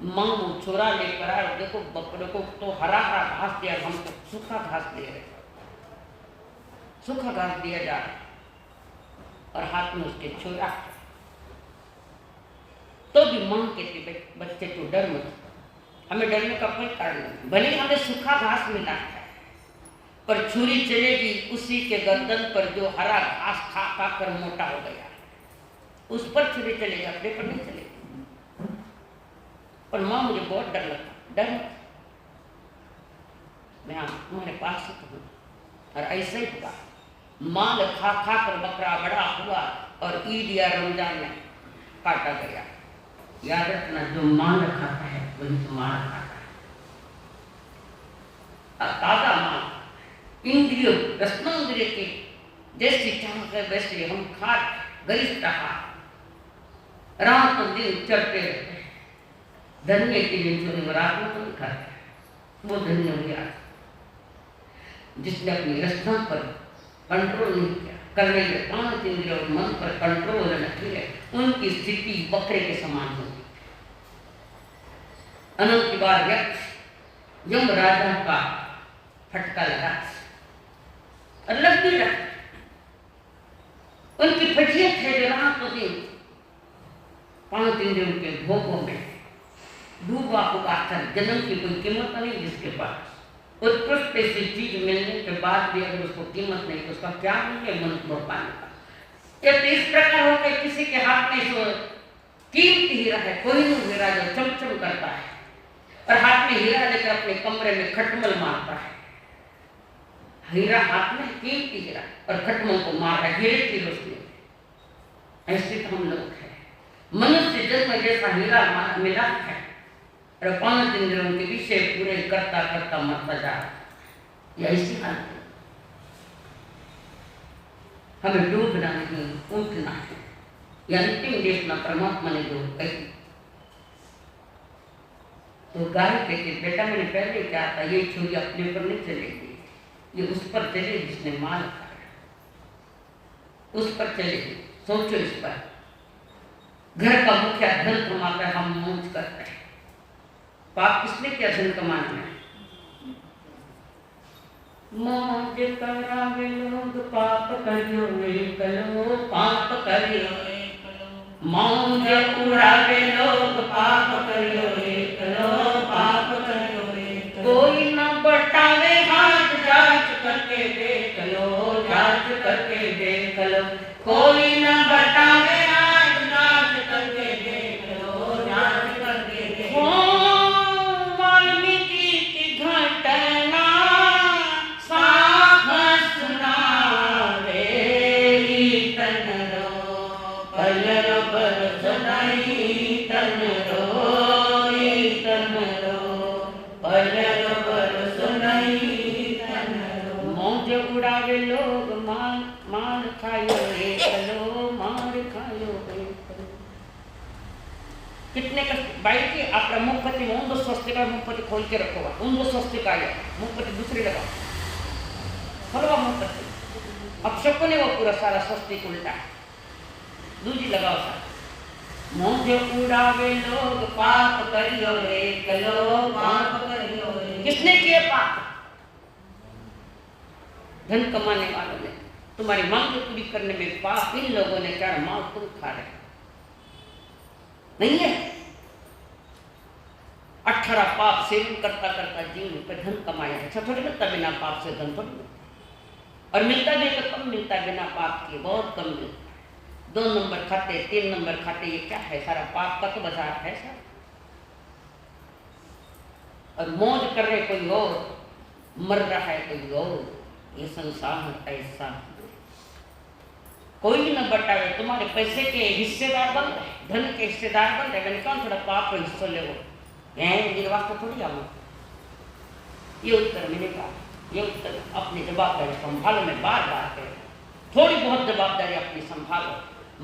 माँ वो छोरा लेकर आए और देखो बकरे को तो हरा हरा घास दिया, हमको सूखा घास दे रहे, सूखा घास दिया जा रहा, और हाथ में उसके छोरा। तो भी माँ कहती बच्चे तो डर मत, हमें डरने का कोई कारण नहीं, भले हमें सूखा घास मिला है, पर छुरी चलेगी उसी के गर्दन पर जो हरा घास खा खा कर मोटा हो गया, उस पर छुरी चलेगी, अपने पर नहीं चलेगी। पर माँ मुझे बहुत डर लगता, डर मैं तुम्हारे पास ही हूँ। और ऐसे ही हुआ, माल खा खा कर बकरा बड़ा हुआ और ईद या रमजान में काटा गया। याद रखना, जो माल खाता है वही तो माल खाता है। ताजा माल इंद्रिय रसनेंद्रिय के जैसी चाह है वैसे हम खा गरिष्ठ रात दिन चढ़ते रहते हैं। धन्य के लिए जो रात में नहीं खाते वो धन्य हो गया, जिसने अपनी रचना पर कंट्रोल नहीं किया, करने के 5 इंद्रियों और मन पर कंट्रोल रखी है, उनकी स्थिति बकरे के समान होगी। अनंत की बार यक्ष यम राजा का फटका लगा और लग भी रहा, उनकी फटियत है जो रात को दिन 5 इंद्रियों के भोगों में डूबा हुआ था। जन्म की कोई कीमत नहीं जिसके पास, उत्कृष्ट ऐसी चीज मिलने के बाद भी अगर उसको कीमत नहीं तो उसका क्या नहीं है मनुष्य भोग पाने का। या तो इस प्रकार होता है किसी के हाथ में जो कीमती हीरा है, कोई नहीं हीरा जो चमचम करता है, और हाथ में हीरा लेकर अपने कमरे में खटमल मारता है। हीरा हाथ में कीमती हीरा और खटमल को मार रहा है हीरे की रोशनी। ऐसे तो हम लोग हैं, मनुष्य जन्म जैसा हीरा मिला है और 5 इंद्रियों के विषय पूरे करता करता मरता जा रहा है। ऐसी हालत हमें डूबना नहीं, उठना है। यह अंतिम देशना परमात्मा ने जो कही, तो गाय कहती बेटा मैंने पहले क्या था, ये छुरी अपने ऊपर नहीं चलेगी, ये उस पर चलेगी जिसने माल खाया, उस पर चलेगी। सोचो इस पर, घर का मुखिया धन कमाता है, हम मौज करते हैं। पाप किसने किया धन कमाने में? मौज करावे लोग पाप करियो एकलो, पाप करियो एकलो। मौज उड़ावे लोग पाप करियो एकलो, पाप करियो एकलो। कोई न बटावे हाथ, जांच करके देख लो, जांच करके देख लो। कोई न बटावे हाथ, जांच करके देख लो, जांच करके देख लो। वाल्मीकि की घटना उड़ावे लोग मार मार खायो एकलो, मार खायो एकलो। कितने कष्ट भाई की आप मुखपति में उन स्वस्तिका मुखपति खोल के रखोगा, उन स्वस्तिका है मुखपति दूसरी लगाओ, खोलवा मुखपति। अब सबको ने वो पूरा सारा स्वस्तिक उल्टा दूजी लगाओ सारा। मौज उड़ावे लोग पाप करियो एकलो, पाप करियो। किसने किए पाप? धन कमाने वालों ने। तुम्हारी मांग पूरी करने में पाप इन लोगों ने क्या, माल तुम खा रहे नहीं है। 18 पाप सेवन करता करता जीवन पर धन कमाया। अच्छा थोड़ी मिलता बिना पाप से धन थोड़ी मिलता, और मिलता भी तो कम मिलता है बिना पाप के, बहुत कम मिलता है। 2 नंबर खाते, 3 नंबर खाते, ये क्या है? सारा पाप का तो बाजार है सर। और मौज कर रहे कोई और, मर रहा है कोई और। ये संसार ऐसा, कोई न बटावे। तुम्हारे पैसे के हिस्सेदार बन रहे, धन के हिस्सेदार बन रहे। मैंने कहा थोड़ा पाप का हिस्सा ले वो, निर्वाह थोड़ी आऊँ। ये उत्तर मैंने कहा, ये उत्तर अपनी जवाबदारी संभालो। मैं बार बार कह रहा हूँ, थोड़ी बहुत जवाबदारी अपनी संभालो।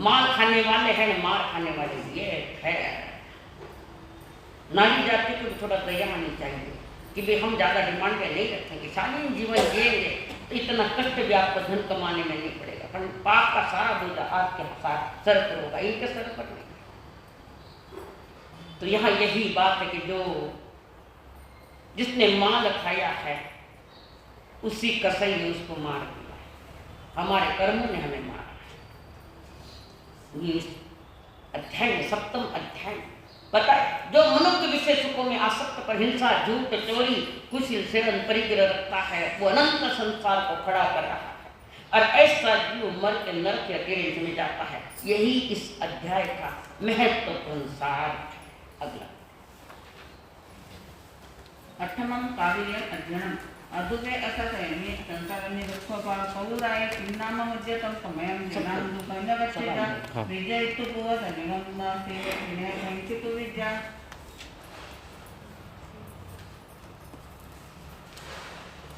मार खाने वाले हैं न मार खाने वाले, ये है। नारी जाति को थोड़ा दया आनी चाहिए कि भाई हम ज़्यादा डिमांड में नहीं रखेंगे, शालीन जीवन जिएंगे तो इतना कष्ट भी आपको धन कमाने में नहीं पड़ेगा। पर पाप का सारा बोझा आपके साथ सर पर होगा, इनके सर पर नहीं। तो यहाँ यही बात है कि जो जिसने माल खाया है उसी कसई ने उसको मार दिया है। हमारे कर्मों ने हमें मारा है। ये अध्याय में 7वां अध्याय पता है, जो मनुष्य विषय सुखों में आसक्त पर हिंसा, झूठ, चोरी, कुशील सेवन परिग्रह रखता है, वो अनंत संसार को खड़ा कर रहा है। और ऐसा जीव मर के नरक के अकेले चले जाता है। यही इस अध्याय का महत्वपूर्ण सार। अगला 8मं काव्यम् अध्ययनम्। अदुपे असतयमि संसारनि दुःखपाल कौराय किन्नाम मध्यतं समयं जनां दुःखं न गच्छेत विजयितु पूर्वतनिगं नास्ति विनय संचितु विद्या।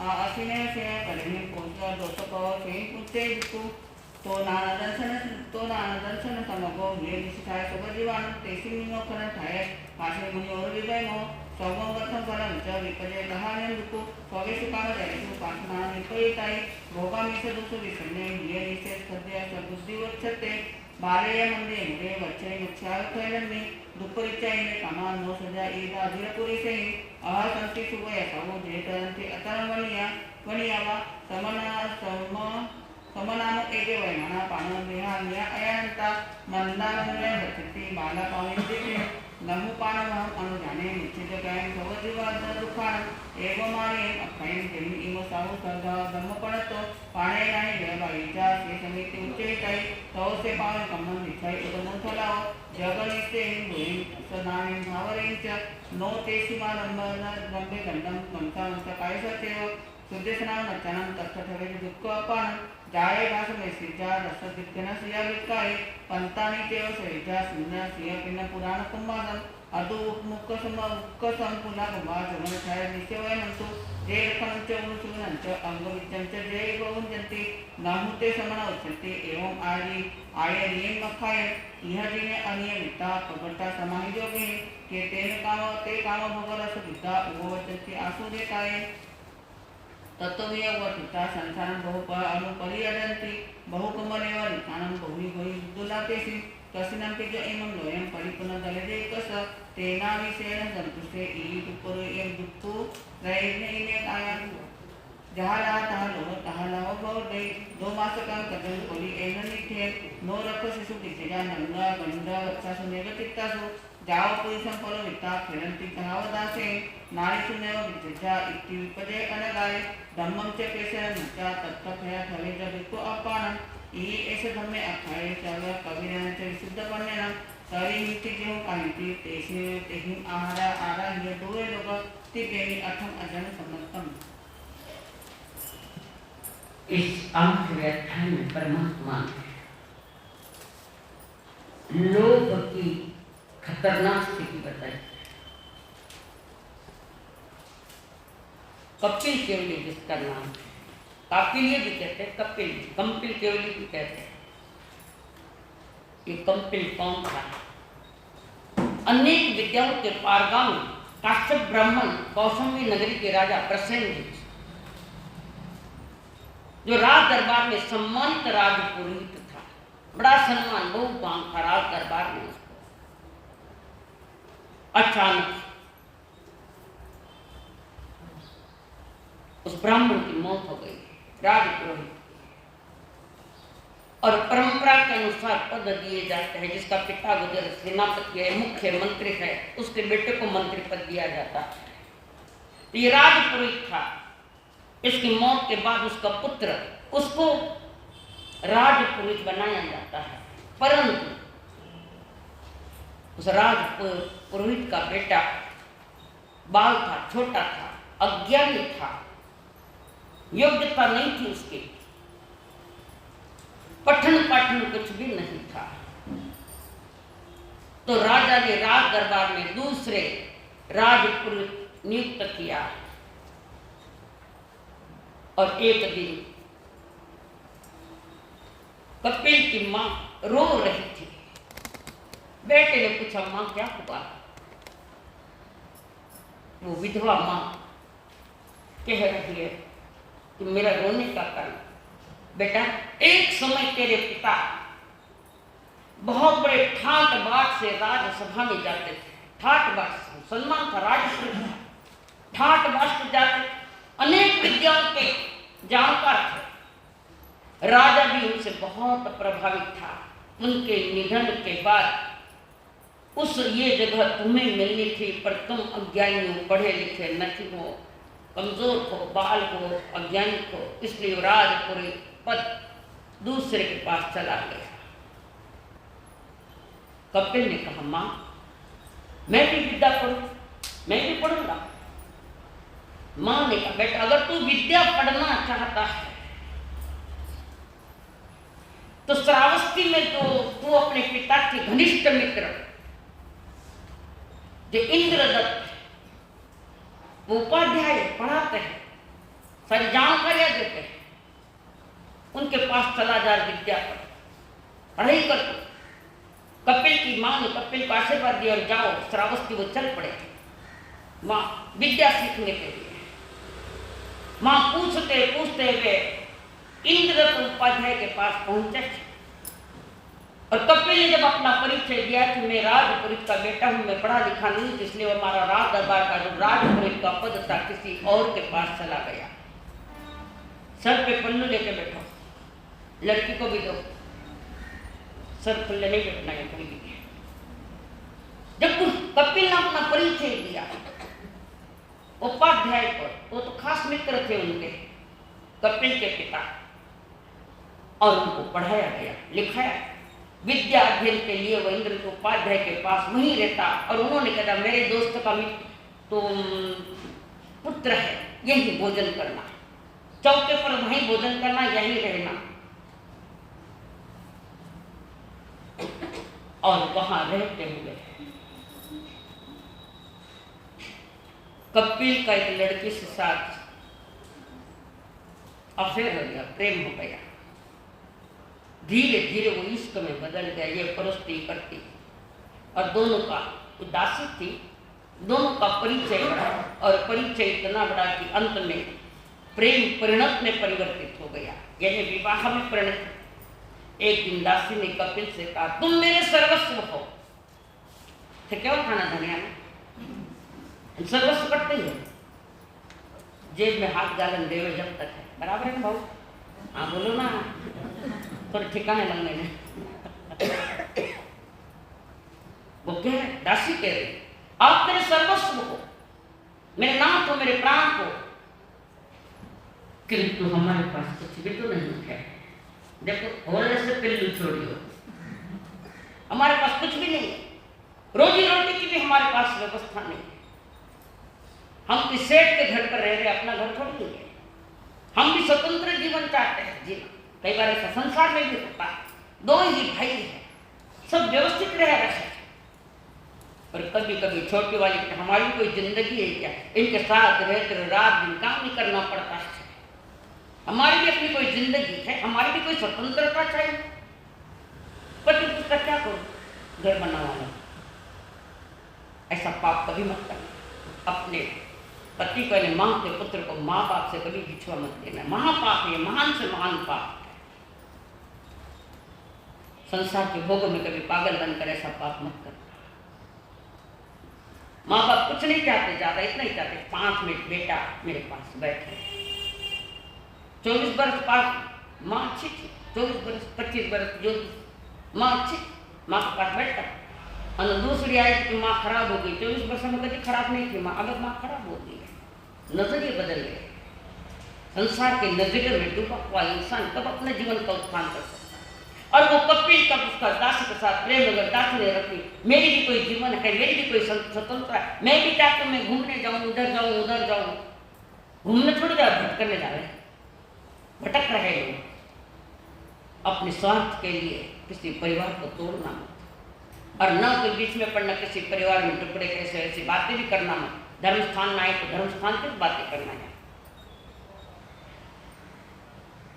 असिने से कलिनि कोचा दोषको से कुत्ते दिक्कु तो नाना दर्शन समगो ये निष्ठाय सुभजीवान तेसी निमोखन थाय पाशे मुनि और विजय मो सौगोगतम फलम च विपर्य दहानम दुःखु स्वगेषु कामधेषु पाठना निपयिताय भोगामीश दुःख विसन्ने ये निषेध सद्य सद्बुद्धि वक्षते बालेय मंदे मुरे वच्चे मुख्यार्थयन्नि दुःखरिचायने कामान नो सजा ईदा धीरपुरुषै अह संति सुवय सवो जेतन्ति अतरमणिया वणियावा समनाम एके वैमना पानो देहान्या अयंता मंदानन्य गच्छति बाला पाविन्दिते नमु पानमहं अनुजाने निश्चित गायं भवजीवाद दुःखान एवं माने अक्षयं तेमि इमो साहु सर्गा धम्मपणतो पाणे नानि व्यवहिता से समिति उच्चैतै तौ से पावन कम्मं दिखाई उदमुथलाओ जगनिष्ठे भूयं सदानि भावरें च नो तेषु मानम्बे दण्डं मंसांसकाय सत्यव सुदेशनां नचनं तत्थठवे दुःखपानं जाये भाषमे श्रीजा रसदिग्गन श्रिया विक्काय पंतानि तेव श्रीजा सुन्ना श्रिया पिन्न पुराण कुम्मादं अदु मुक्कसम पुना कुमार जमन छाय निश्चय मंतु जे रखनं च उनुसुनं च अंगविद्यं च जे बहुञ्जन्ति नाहुते समना उच्यन्ते एवं आयर्येण मखाय इह जिने अनियमिता प्रवृत्ता समाहिजोगे के तेन ते काम भवरस विद्या उवचन्ति आसुदेताय तत्त्वमेव वर्तिता संसारं अनुपर्यजन्ति बहुकमलेव निधानं बहुनि दुलातेषु कस्मिन्नपि च इमं लोयं परिपूर्णदलदेकस तेनाविषेण सन्तुष्टे दुःखो रैर्नैनेकायां जहाँ तहाँ लाभ भवते 2 मासकं कथं कोली एन निठे नो रख शिशु दिखेजा नंगा गंडा वत्सासु नेगतिक्तासु जाओ पुरुषं फलो वित्ता खेलन्ति कहावदासे नारीषु नैव विद्यजा इति विपदे अनगाय धम्मं च केशरं नचा तत्तभया फले च वित्तो अपानं ई ऐसे धम्मे अखाये चाव्या कविरेण च विशुद्धपन्नेन तरीमिति ज्यों काहिति तेहिं आहारा हिय दूरे लोग तिपेनि अथम अजन सम्मतम। इस आठ व्याख्यान में परमात्मा ने लोभ की खतरनाक स्थिति बताई। कपिल केवली जिसका नाम है, कापिल्य भी कहते हैं, कंपिल केवली भी कहते हैं। ये कंपिल कौन था? अनेक विद्याओं के पारगामी काश्यप ब्राह्मण कौसंबी नगरी के राजा प्रसेनजित, जो राज दरबार में सम्मानित राजपुरोहित था, बड़ा सम्मान बहुमान था राज दरबार में उसको। अचानक उस ब्राह्मण की मौत हो गई, राजपुरोहित, और परंपरा के अनुसार पद दिए जाते हैं। जिसका पिता गुजर सेनापति है, मुख्यमंत्री है, उसके बेटे को मंत्री पद दिया जाता है। तो ये राजपुरोहित था। इसकी मौत के बाद उसका पुत्र, उसको राजपुरोहित बनाया जाता है। परंतु उस राजपुरोहित का बेटा बाल था, छोटा था, अज्ञानी था, योग्यता नहीं थी उसकी, पठन पाठन कुछ भी नहीं था। तो राजा ने राज दरबार में दूसरे राजपुरोहित नियुक्त किया। और एक दिन कपिल की मां रो रही थी। बेटे ने पूछा, मां क्या हुआ? वो विधवा मां कह रही है कि मेरा रोने का कारण, बेटा एक समय तेरे पिता बहुत बड़े ठाट बाट से राजसभा में जाते थे। ठाट बाट सम्मान था, राजपुरोहित था, ठाट बाट से जाते, अनेक विद्याओं के जानकार थे। राजा भी उनसे बहुत प्रभावित था। उनके निधन के बाद उस ये जगह तुम्हें मिलनी थी, पर तुम अज्ञानी हो, पढ़े लिखे नहीं हो, कमजोर हो, बाल हो, अज्ञानी हो, इसलिए राजपुरोहित पद दूसरे के पास चला गया। कपिल ने कहा, मां मैं भी विद्या पढ़ूं, मैं भी पढ़ूंगा। मां ने कहा, बेटा अगर तू विद्या पढ़ना चाहता है तो श्रावस्ती में तो तू अपने पिता के घनिष्ठ मित्र जो इंद्रदत्त, वो उपाध्याय पढ़ाते हैं, सारी जानकारियां देते हैं, उनके पास चला जा, विद्या पढ़ाई कर। कपिल की मां ने कपिल को आशीर्वाद दिया और जाओ श्रावस्ती। वो चल पड़े मां विद्या सीखने के लिए। मां पूछते पूछते हुए इंद्रदत्त उपाध्याय के पास पहुंचे और कपिल ने जब अपना परिचय दिया कि मैं राजपुरोहित का बेटा हूं, मैं पढ़ा लिखा नहीं, इसलिए हमारा राज दरबार का जो राजपुरोहित का पद था किसी और के पास चला गया। सर पे पन्नू लेके बैठो, लड़की को भी दो, सर खुले नहीं बैठना है कोई भी। जब कपिल ने अपना परिचय दिया उपाध्याय पर, वो तो खास मित्र थे उनके, कपिल के पिता, और उनको पढ़ाया गया, लिखाया। विद्या अध्ययन के लिए वह इंद्र उपाध्याय के पास वहीं रहता। और उन्होंने कहा, मेरे दोस्त का तो पुत्र है, यही भोजन करना, चौके पर वहीं भोजन करना, यहीं रहना। और वहां रहते हुए कपिल का एक लड़की से साथ अफेयर हो गया, प्रेम हो गया। धीरे धीरे वो इश्क में बदल गया, ये परस्ती करती। और दोनों का उदासी थी, दोनों का परिचय बढ़ा और परिचय इतना बड़ा कि अंत में प्रेम परिणत में परिवर्तित हो गया, यानी विवाह में परिणत। एक दिन दासी ने कपिल से कहा, तुम मेरे सर्वस्व हो। तो क्या खाना धनिया में सर्वस्व करते ही है, जेब में हाथ गालन देवे जब तक है, बराबर है ना भाऊ? हाँ बोलो ना, थोड़े ठिकाने लगने में। वो कह रहे, दासी कह रही, आप मेरे सर्वस्व हो, मेरे नाम को, मेरे प्राण को, किंतु हमारे पास कुछ भी तो नहीं है। देखो होने से पिल्लू छोड़ियो, हमारे पास कुछ भी नहीं है, रोजी रोटी की भी हमारे पास व्यवस्था नहीं है। हम किसी सेठ के घर पर रह रहे, अपना घर थोड़ी नहीं है। हम भी स्वतंत्र जीवन चाहते हैं जीना। कई बार ऐसा संसार में भी होता है, दो ही भाई है, सब व्यवस्थित रह रहे हैं, पर कभी कभी छोटी वाली हमारी कोई जिंदगी है क्या, इनके साथ रहकर रात दिन काम नहीं करना पड़ता है। हमारी भी अपनी कोई जिंदगी है, हमारी भी कोई स्वतंत्रता चाहिए। पति उसका क्या करो, घर बनाना, ऐसा पाप कभी मत करना। अपने पति को यानी माँ के पुत्र को माँ बाप से कभी बिछुआ मत देना, महापाप है, महान से महान पाप। संसार के भोगों में कभी पागल बनकर ऐसा पाप मत करना। माँ बाप कुछ नहीं चाहते, ज्यादा इतना ही चाहते, 5 मिनट बेटा मेरे पास बैठे। 24 बरस पास माँ अच्छी थी, 24 बरस 25 बरस जो माँ अच्छी, माँ के पास बैठता। और दूसरी आई कि माँ खराब हो गई, 24 वर्ष में कभी खराब नहीं थी माँ, अगर माँ खराब हो गई है, नजरिए बदल गए। संसार के नजरिए में डूबा हुआ इंसान तब अपने जीवन का उत्थान कर सकता है। और वो कपिल कब उसका दासी के साथ प्रेम अगर दासी ने रखी, मेरी भी कोई जीवन है, मेरी भी कोई स्वतंत्रता है, मैं भी चाहती हूँ मैं घूमने जाऊँ, उधर जाऊँ उधर जाऊँ। घूमने थोड़ी जा, भटकने जा रहे, भटक रहे लोग अपने स्वार्थ के लिए। किसी परिवार को तोड़ना मत, और न कोई बीच में पड़ना, किसी परिवार में टुकड़े कैसे ऐसी बातें भी करना मत। धर्म स्थान में आए तो धर्म स्थान की बातें करना है।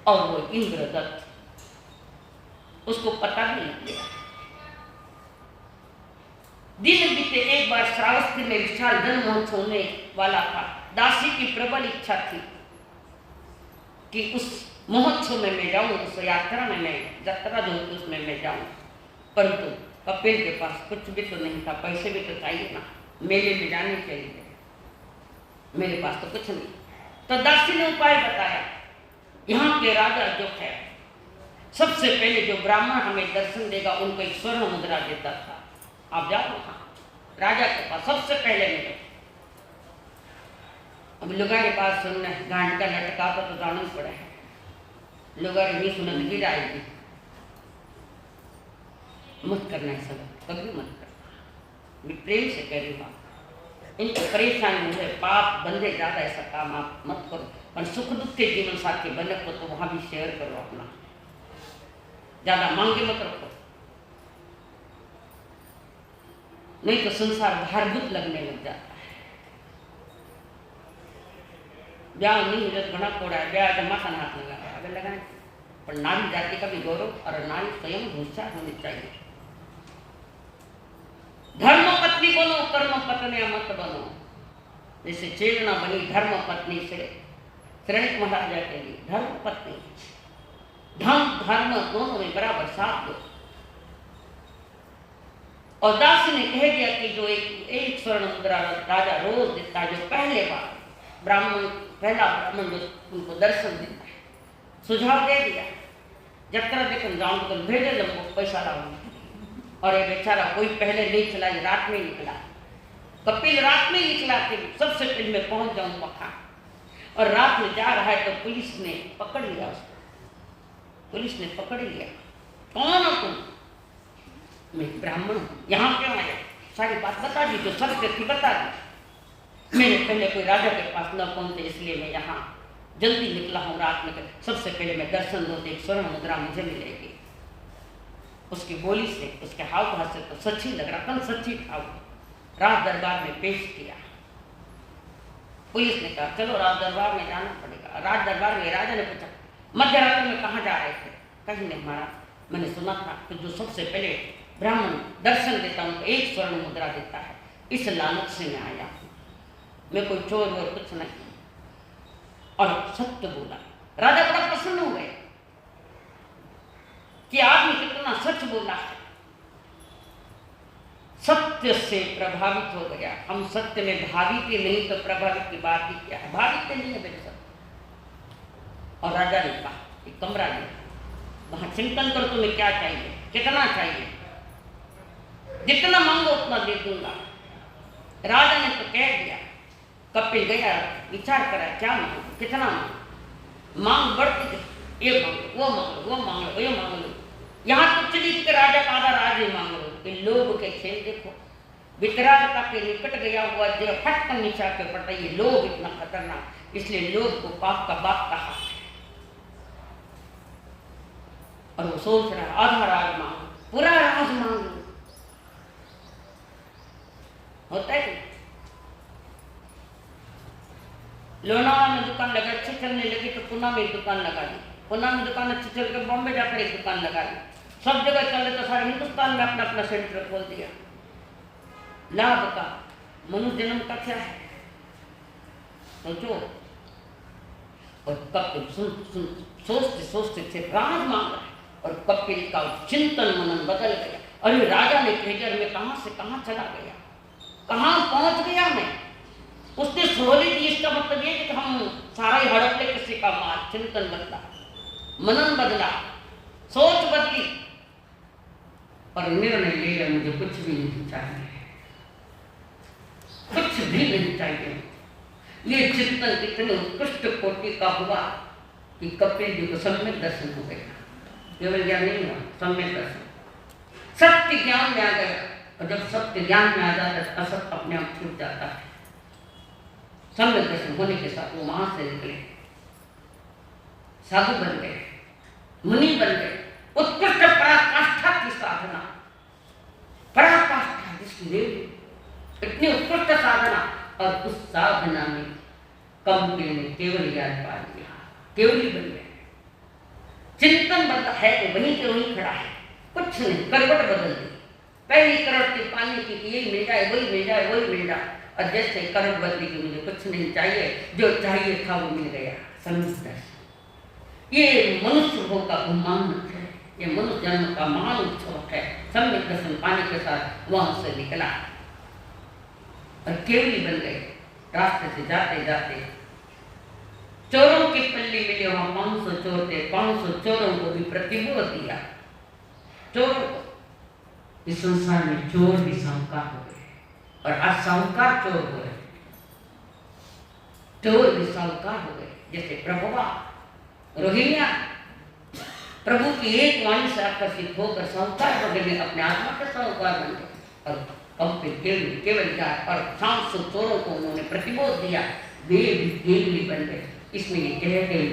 और वो इंद्रदत्त, उसको पता भी नहीं चला। दिन बीते, एक बार श्रावस्ती में विशाल जन महोत्सव होने वाला था। दासी की प्रबल इच्छा थी कि उस महोत्सव में मैं जाऊं, उस यात्रा में मैं यात्रा जो उसमें मैं जाऊं, परंतु कपिल के पास कुछ भी तो नहीं था, पैसे भी तो चाहिए ना, मेले में जाने के लिए। मेरे पास तो कुछ नहीं। तो दासी ने उपाय बताया, यहाँ के राजा जो है, सबसे पहले जो ब्राह्मण हमें दर्शन देगा उनको एक स्वर्ण मुद्रा देता था। आप जाओ वहाँ राजा के पास, सबसे पहले मिलो। अब लुगारे पास सुनना है, गांड का लटका तो जाना ही पड़ा है। लुगारे नहीं सुना तो गिर आएगी। मत करना है सब, कभी मत करना। मैं प्रेम से कह रही हूँ, इनको परेशानी है, पाप बंधे ज्यादा, ऐसा काम आप मत करो। और सुख दुख के जीवन साथी बने को तो वहां भी शेयर करो अपना, ज्यादा मांगे मत रखो, नहीं तो संसार भारभूत लगने लग जाता है। ब्याह नहीं हो घना कोड़ा है, ब्याह जमा का हाथ लगा अगर लगाए, पर नारी जाति का भी गौरव और नारी स्वयं होशियार होनी चाहिए। धर्म पत्नी बनो, कर्म पत्नी मत बनो। जैसे चेतना बनी धर्म पत्नी से श्रेष्ठ महाराजा के लिए, धर्म पत्नी धर्म दोनों में बराबर साथ दो। और दासी ने कह दिया कि जो एक स्वर्ण मुद्रा राजा रोज देता है, जो पहले बार पहला ब्राह्मण जो उनको दर्शन देता है, सुझाव दे दिया, यात्रा देखकर जाऊँ तो भेजे लोगों पैसा लाऊंगा। और ये बेचारा कोई पहले नहीं चला, रात में निकला, कपिल रात में निकला कि सबसे पहले मैं पहुंच जाऊं वहां। और रात में जा रहा है तो पुलिस ने पकड़ लिया उसको, पुलिस ने पकड़ लिया। कौन हो तुम? मैं ब्राह्मण हूँ, यहाँ क्यों आया? सारी बात बता दी, जो सत्य थी बता दी। मैंने पहले कोई राजा के पास न पहुंचे, इसलिए मैं यहाँ जल्दी निकला हूँ रात में। सबसे पहले मैं दर्शन दो, एक स्वर्ण मुद्रा मुझे मिलेगी। उसकी बोली से, उसके हाव भाव से तो सच्ची लग रहा था, सच्ची था। वो राज दरबार में पेश किया। पुलिस ने कहा चलो राज दरबार में जाना पड़ेगा। राज दरबार में राजा ने पूछा मध्य रात्रि में कहाँ जा रहे थे? कहीं नहीं महाराज, मैंने सुना था कि जो सबसे पहले ब्राह्मण दर्शन देता उनको 1 स्वर्ण मुद्रा देता है, इस लालच से मैं आया हूँ, मैं कोई चोर वोर कुछ नहीं। और सत्य बोला। राजा बड़ा प्रसन्न हो गए कि आदमी कितना सच बोला है, सत्य से प्रभावित हो गया। हम सत्य में भावित ही नहीं तो प्रभावित की बात ही क्या है, भावित नहीं है बेटा। और राजा ने कहा एक कमरा ले, वहां चिंतन करो तुम्हें क्या चाहिए, कितना चाहिए, जितना मांगो उतना दे दूंगा। राजा ने तो कह दिया। कपिल गया, विचार करा क्या मांगो, कितना मांगो, मांग बढ़ती गई, ये मांगो, वो मांगो, वो मांग लो, ये मांग लो, यहाँ तो चली कि राजा का आधा राज ही मांग लो। कि लोभ के खेल देखो, वितरागता के निकट गया हुआ जो फट कर नीचा के पड़ता, ये लोभ इतना खतरनाक, इसलिए लोभ को पाप का बाप कहा है। और वो सोच रहा आधा राज मांगो, पूरा राज मांग लो, होता है। लोनावाला में दुकान लगा, अच्छी चलने लगी तो पुणे में दुकान लगा दी, पुणे में दुकान अच्छी चल के बॉम्बे जाकर एक दुकान लगा दी, सब जगह चल रहे तो सारे हिंदुस्तान में अपना अपना सेंटर खोल दिया। लाभ का मनुष्य जन्म का क्या है सोचो। और कपिल सोचते सोचते थे राज मांग रहा है, और कपिल का चिंतन मनन बदल गया। अरे राजा ने कह दिया मैं कहाँ से कहाँ चला गया, कहाँ पहुंच गया मैं। उसने सोली दी, इसका मतलब ये कि हम सारा ही हड़प ले किसी का माल। चिंतन बदला, मनन बदला, सोच बदली और निर्णय ले लिया मुझे कुछ भी नहीं चाहिए, कुछ भी नहीं चाहिए। ये चिंतन कितने उत्कृष्ट कोटि का हुआ कि कपिल जी को सम्यक दर्शन हो गया। केवल ज्ञान नहीं हुआ, सम्यक दर्शन, सत्य ज्ञान में आ गया। और जब सत्य ज्ञान में आ जाता है असत अपने आप छूट जाता है। सम्यक दर्शन होने के साथ वो वहां से निकले, साधु बन गए, मुनि बन गए। उत्कृष्ट पराकाष्ठा की साधना, पराकाष्ठा जिसकी देव इतनी उत्कृष्ट साधना, और उस साधना में कपिल ने केवल ज्ञान पा लिया, केवली बन गए। चिंतन बदला है तो वहीं के वहीं खड़ा है, कुछ नहीं, करवट बदल दी। पहली करवट थी पानी की, यही मिल जाए वही मिल जाए वही मिल जाए, और जैसे करवट बदली कि मुझे कुछ नहीं चाहिए, जो चाहिए था वो मिल गया। समझदार ये मनुष्य भोग का ब्रह्मांड है, ये मनुष्य जन्म का महान उत्सव है। सम्यक दर्शन पाने के साथ वहां से निकला और केवली बन गए। रास्ते से जाते जाते चोरों की पल्ली मिली, वहां 500 चोर थे, 500 चोरों को भी प्रतिबोध दिया। चोरों को इस संसार में चोर भी साहूकार हो गए, और आज साहूकार चोर हो गए, चोर भी साहूकार हो गए। जैसे प्रभुआ रोहिणिया प्रभु की एक वाणी से आकर्षित होकर साहूकार हो गए, अपने आत्मा के साहूकार बन गए। और कपिल केवल क्या, और 500 चोरों को उन्होंने प्रतिबोध दिया, वे भी केवली बन गए। इसमें ये कह गए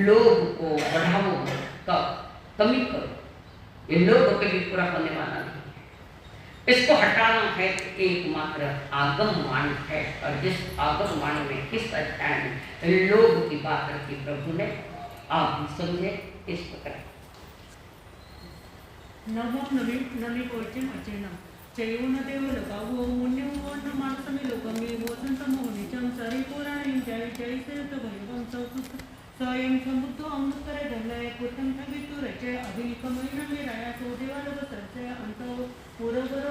लोभ को बढ़ाओ, कमी करो, ये लोभ कभी पूरा होने वाला नहीं। इसको हटाना है तो एकमात्र आगम वाणी है, और जिस आगम वाणी में किस अध्याय में लोभ की बात रखी प्रभु ने, आप भी समझे इस प्रकार। नवम नवी कोचिम अचेनम चैवून देव लगावो मुन्यम वर्ण मानसमी लोकमी वसंत मोहनिचम सरी पुराणी जय जय सेत भयवं सौकुत स्वयं समुद्र अमृतरे धनलय पुतम ठगितु रचय अभिनिकमैन मेराया सो देवालोक सरचय अंतो पुरवर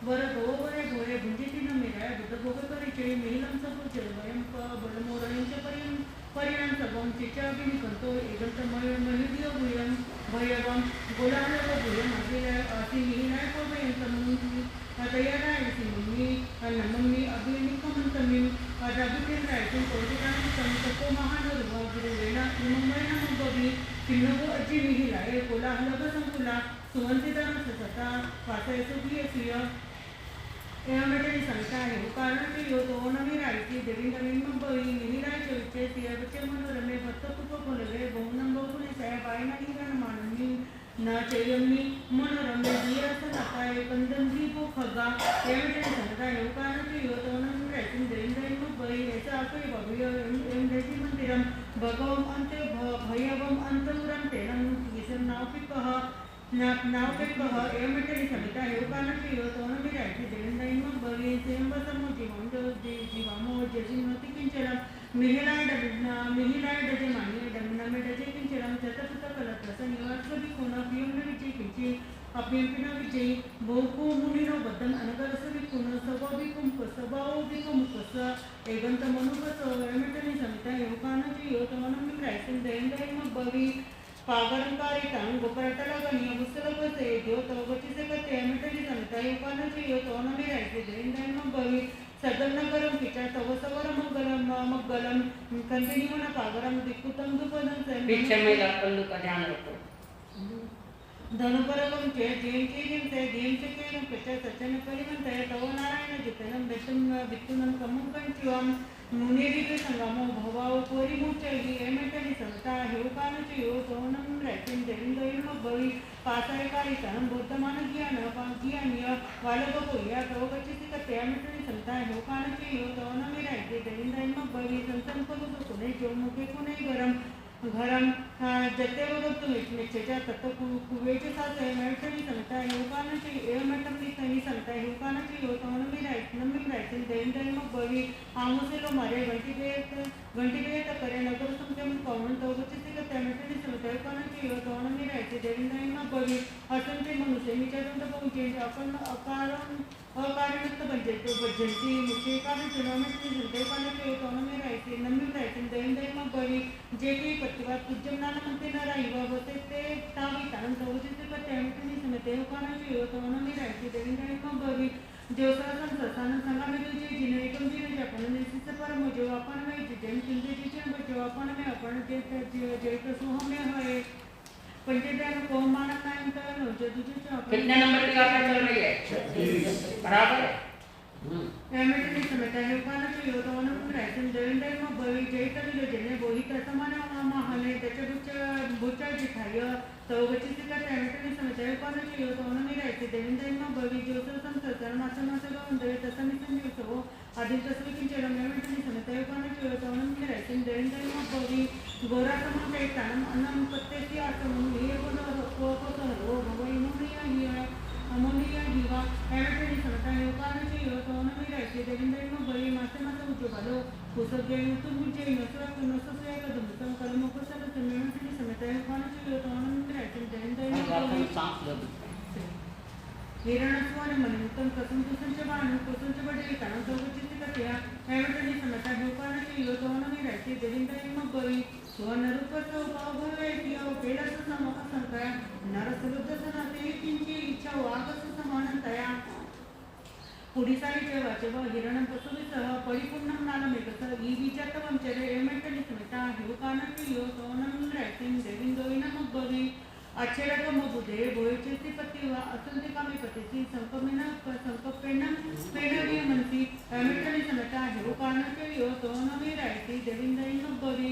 वर गो वरे गोरे भुंजिति न मेराया बुद्ध भोग परिचय महिलम सबुच वयं प बलमोरणिंच परिणाम सबम चिचा अभिनिकंतो एगंत महिदियो भूयं भयवं गोलानव भूयं अभिनय आसी मिहिनाय को भयं तमुनि अदयनाय सिमुनि नममि अभिनिकमंतमिं अदाभिकेन रायतुं कोटिकां संतको महानरुभ गुरुवेना इममैना मबि किन्नगो अज्जि मिहिलाय कोलाहलभ संकुला सुवंतिदान ससता पासय सुखिय सुय एवमेटरी संख्या है कारण के यो तो नवी रायती देवी नवीन मंबई मिहिलाय चविचे सिया बच्चे मनोरमे भक्त कुप कोलवे बहुनम बहुने सह बायना हिरण माननी न चयमनी मनोरमे दिया सनाताय कंदम दीपो खगा एवमेटरी संख्या है कारण के यो तो नवी रायती देवी नवीन मंबई ऐसा कोई बबी भगवम अन्ते भयवम अंतुरम तेनं किसम नावपिकः एवमेटली समिता योगानपि योतोनमिरायति देवन्दैमं भवेसेम्बसमो जीवामो जजिनोति किंचरम मिहिलायडजे मानियडमनमेडजे किंचरम चतपुतकलत्रसनिवास्वभिकुणभियम्नविजय किंचि अभ्यंपिनविजयी बहुको मुनिनो बद्धन अनगरसविकुण सभाविकुमुकस एगंतमनुकस एवमेटली समिता योगानपि योतोनमिरायति देवन्दैमं भवे पागरंकारितां गोपरटलगनिय मुसलबसे द्योतवचिसकते एवमेटली समिता योगानपि योतोनमिरायति देवन्दैमं भवे सदनगरम पिचा तव सवर मग्गलम कंटिन्यून पागरम दिक्कुतम दुपदम पीछे मेरा पल्लू का ध्यान रखो। धनुपरगम चे जेम से केन पिचा सचन परिमंतय तव नारायण जितनम बित्तुनम कमुकंचिवम मुनिरिके संगमो भवाव परिमुचयि एमेटली संस्था हेवकानुचि योतोनम रैतिन देविंदयम भवि पासायकारितनं बोद्धमान ज्ञान पाज्ञान्य वालगोया तवगचिसिकते एमेटली संस्था हेवकानुचि योतोनम रैति देविंदयम भवि संसंपगुसु कुने जोमुखे कुने घरम जतेवगतु निश्चेचा तत्व कुवेचे सासे एमेटली संस्था हेवकानुचि एमेटली संस्था हेवकानुचि योतोनम रैति देविंदयम भवि आमुसेलो मारे घंटी बेत करे नगर संख्यम कौन तवगचिसिकते एमेटली संस्था हेवकानुचि योतोनम रैति देविंदयम भवि असंख्य मनुष्य विचारंत पहुंचे आपण अकारणत भजंती मुख्य कारण चुनामेटली संस्था हेवकानुचि योतोनम रैति नम्मिम रैति देविंदयम भवि जे की प्रतिवाद तुज्जमनान मंते नराइव होते ते तावी तानं तवगचिसिकते एमेटली संस्था हेवकानुचि योतोनम रैति देविंदयम भवि देवसासन ससान संगामे तुझे जिने एकम जिने जापन निसित परम जो अपन में जिजन चिंते जिजन जो अपन में अपन जे तो सुह में है पंचदान को मानकांत नो जो तुझे कितने नंबर की यात्रा चल रही है? बराबर है। एमेटली समिता हेवकानुचि योतोनम रैति देविंदयम भवि जयतविल जने बोहित समान महाले दचबुच्च जिथाय तवगचिसिकते एमेटली समिता हेवकानुचि योतोनम रैति देविंदयम भवि ज्योतिषं सचरमासमासगो वन्दे तसमिसंयुक्तो आदितस्विकिंचरम एमेटली समिता हेवकानुचि योतोनम रैति देविंदयम भवि घोरासमचैतानम अन्नम पत्यसि आसमं नियगोदरोपसरो भवैमुनिया अमोनिया जीवा एमेटली समिता हेवकानुचि योतोनम रैति देविंदयम भवि मासे उज्जवलो कुसज्जयुक्तं मुज्जयिनो सुरक्तुनसुसयक दुमुतं कलमुकुसल एमेटली समिता हेवकानुचि योतोनम रैति देविंदयम भवि हिरणस्वान मनिमुक्तं कसंतुसंच बाणु कुसंच बडे कानं तवगचिसिकते एमेटली समिता हेवकानुचि योतोनम रैति देविंदयम भवि स्वनरूपसो भाववेति अवपेलस समसंकया नरसरुद्धसनते किंचि इच्छा वागस समानंतया पुडिसाईचे वाचव हिरणं पसुविसह परिपूर्णं नालमेकस ई विचातवं चरे एमेटली समिता हेवकानुचि योतोनम रैति देविंदयम भवि अक्षरकम बुधे भोयचेति पतिवा असंति कामी पतिसी संकपेन पेनवियमंती एमेटली समिता हेवकानुचि योतोनम रैति देविंदयम भवि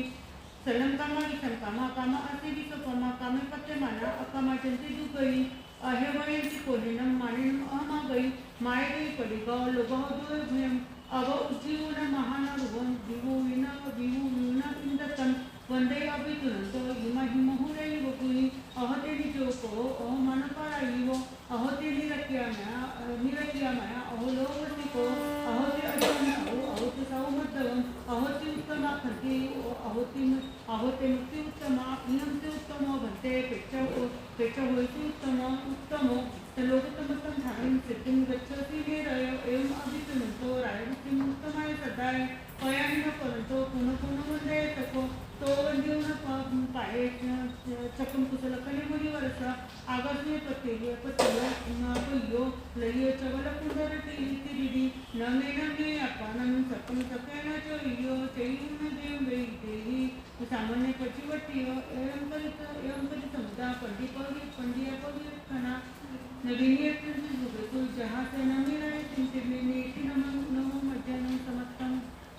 सलंकामा विसंकामा कामा असे विसपमा कामे पत्यमाना अकामा जंती दुगई अहेवयंती कोलिनम मानिनम अहमागई मायगई पडिगा लोभावदोय भयम अव उज्जीवन महानरुवं विवुविना इंदतम वंदे अभितुनंतो हिमा हिमहुरे वकुई अहते निजोको अहमानपाराइवो अहते निरक्यामया अहोलोवतिको अहते अजन्तो अहते सौमद्दवम अहते उत्तमा खंति अहते मुक्ति उत्तमा इनंते उत्तमो भंते पेच्च होयति उत्तमो लोकतमतं धारं सिद्धिं गच्छति निरय एवं अभितुनंतो रायवृत्तिं उत्तमाय सदाय पयानिन परंतो पुनः वंदे तको तो वंद्योन पाये चकम कुशल कलिमुनि वर्ष आगस्मे पतियो लइयो चवल कुंडर तिरिदि नमे अपानं सकम सकेन चोयो चैन देव वेदेहि सामान्य पचिवटियो एवं कलित समुदा पंडिया पवित्रना नवीनियत सुगतु जहाँ से नमीरा चिंतिमेनेति नमो मज्जनं समत्तं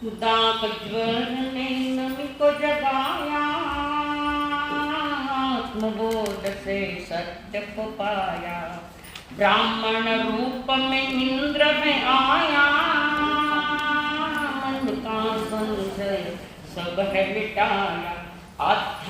उदाकज्वर ने नमी को जगाया आत्मबोध से सत्य को पाया ब्राह्मण रूप में इंद्र में आया मन का संशय सब है मिटाया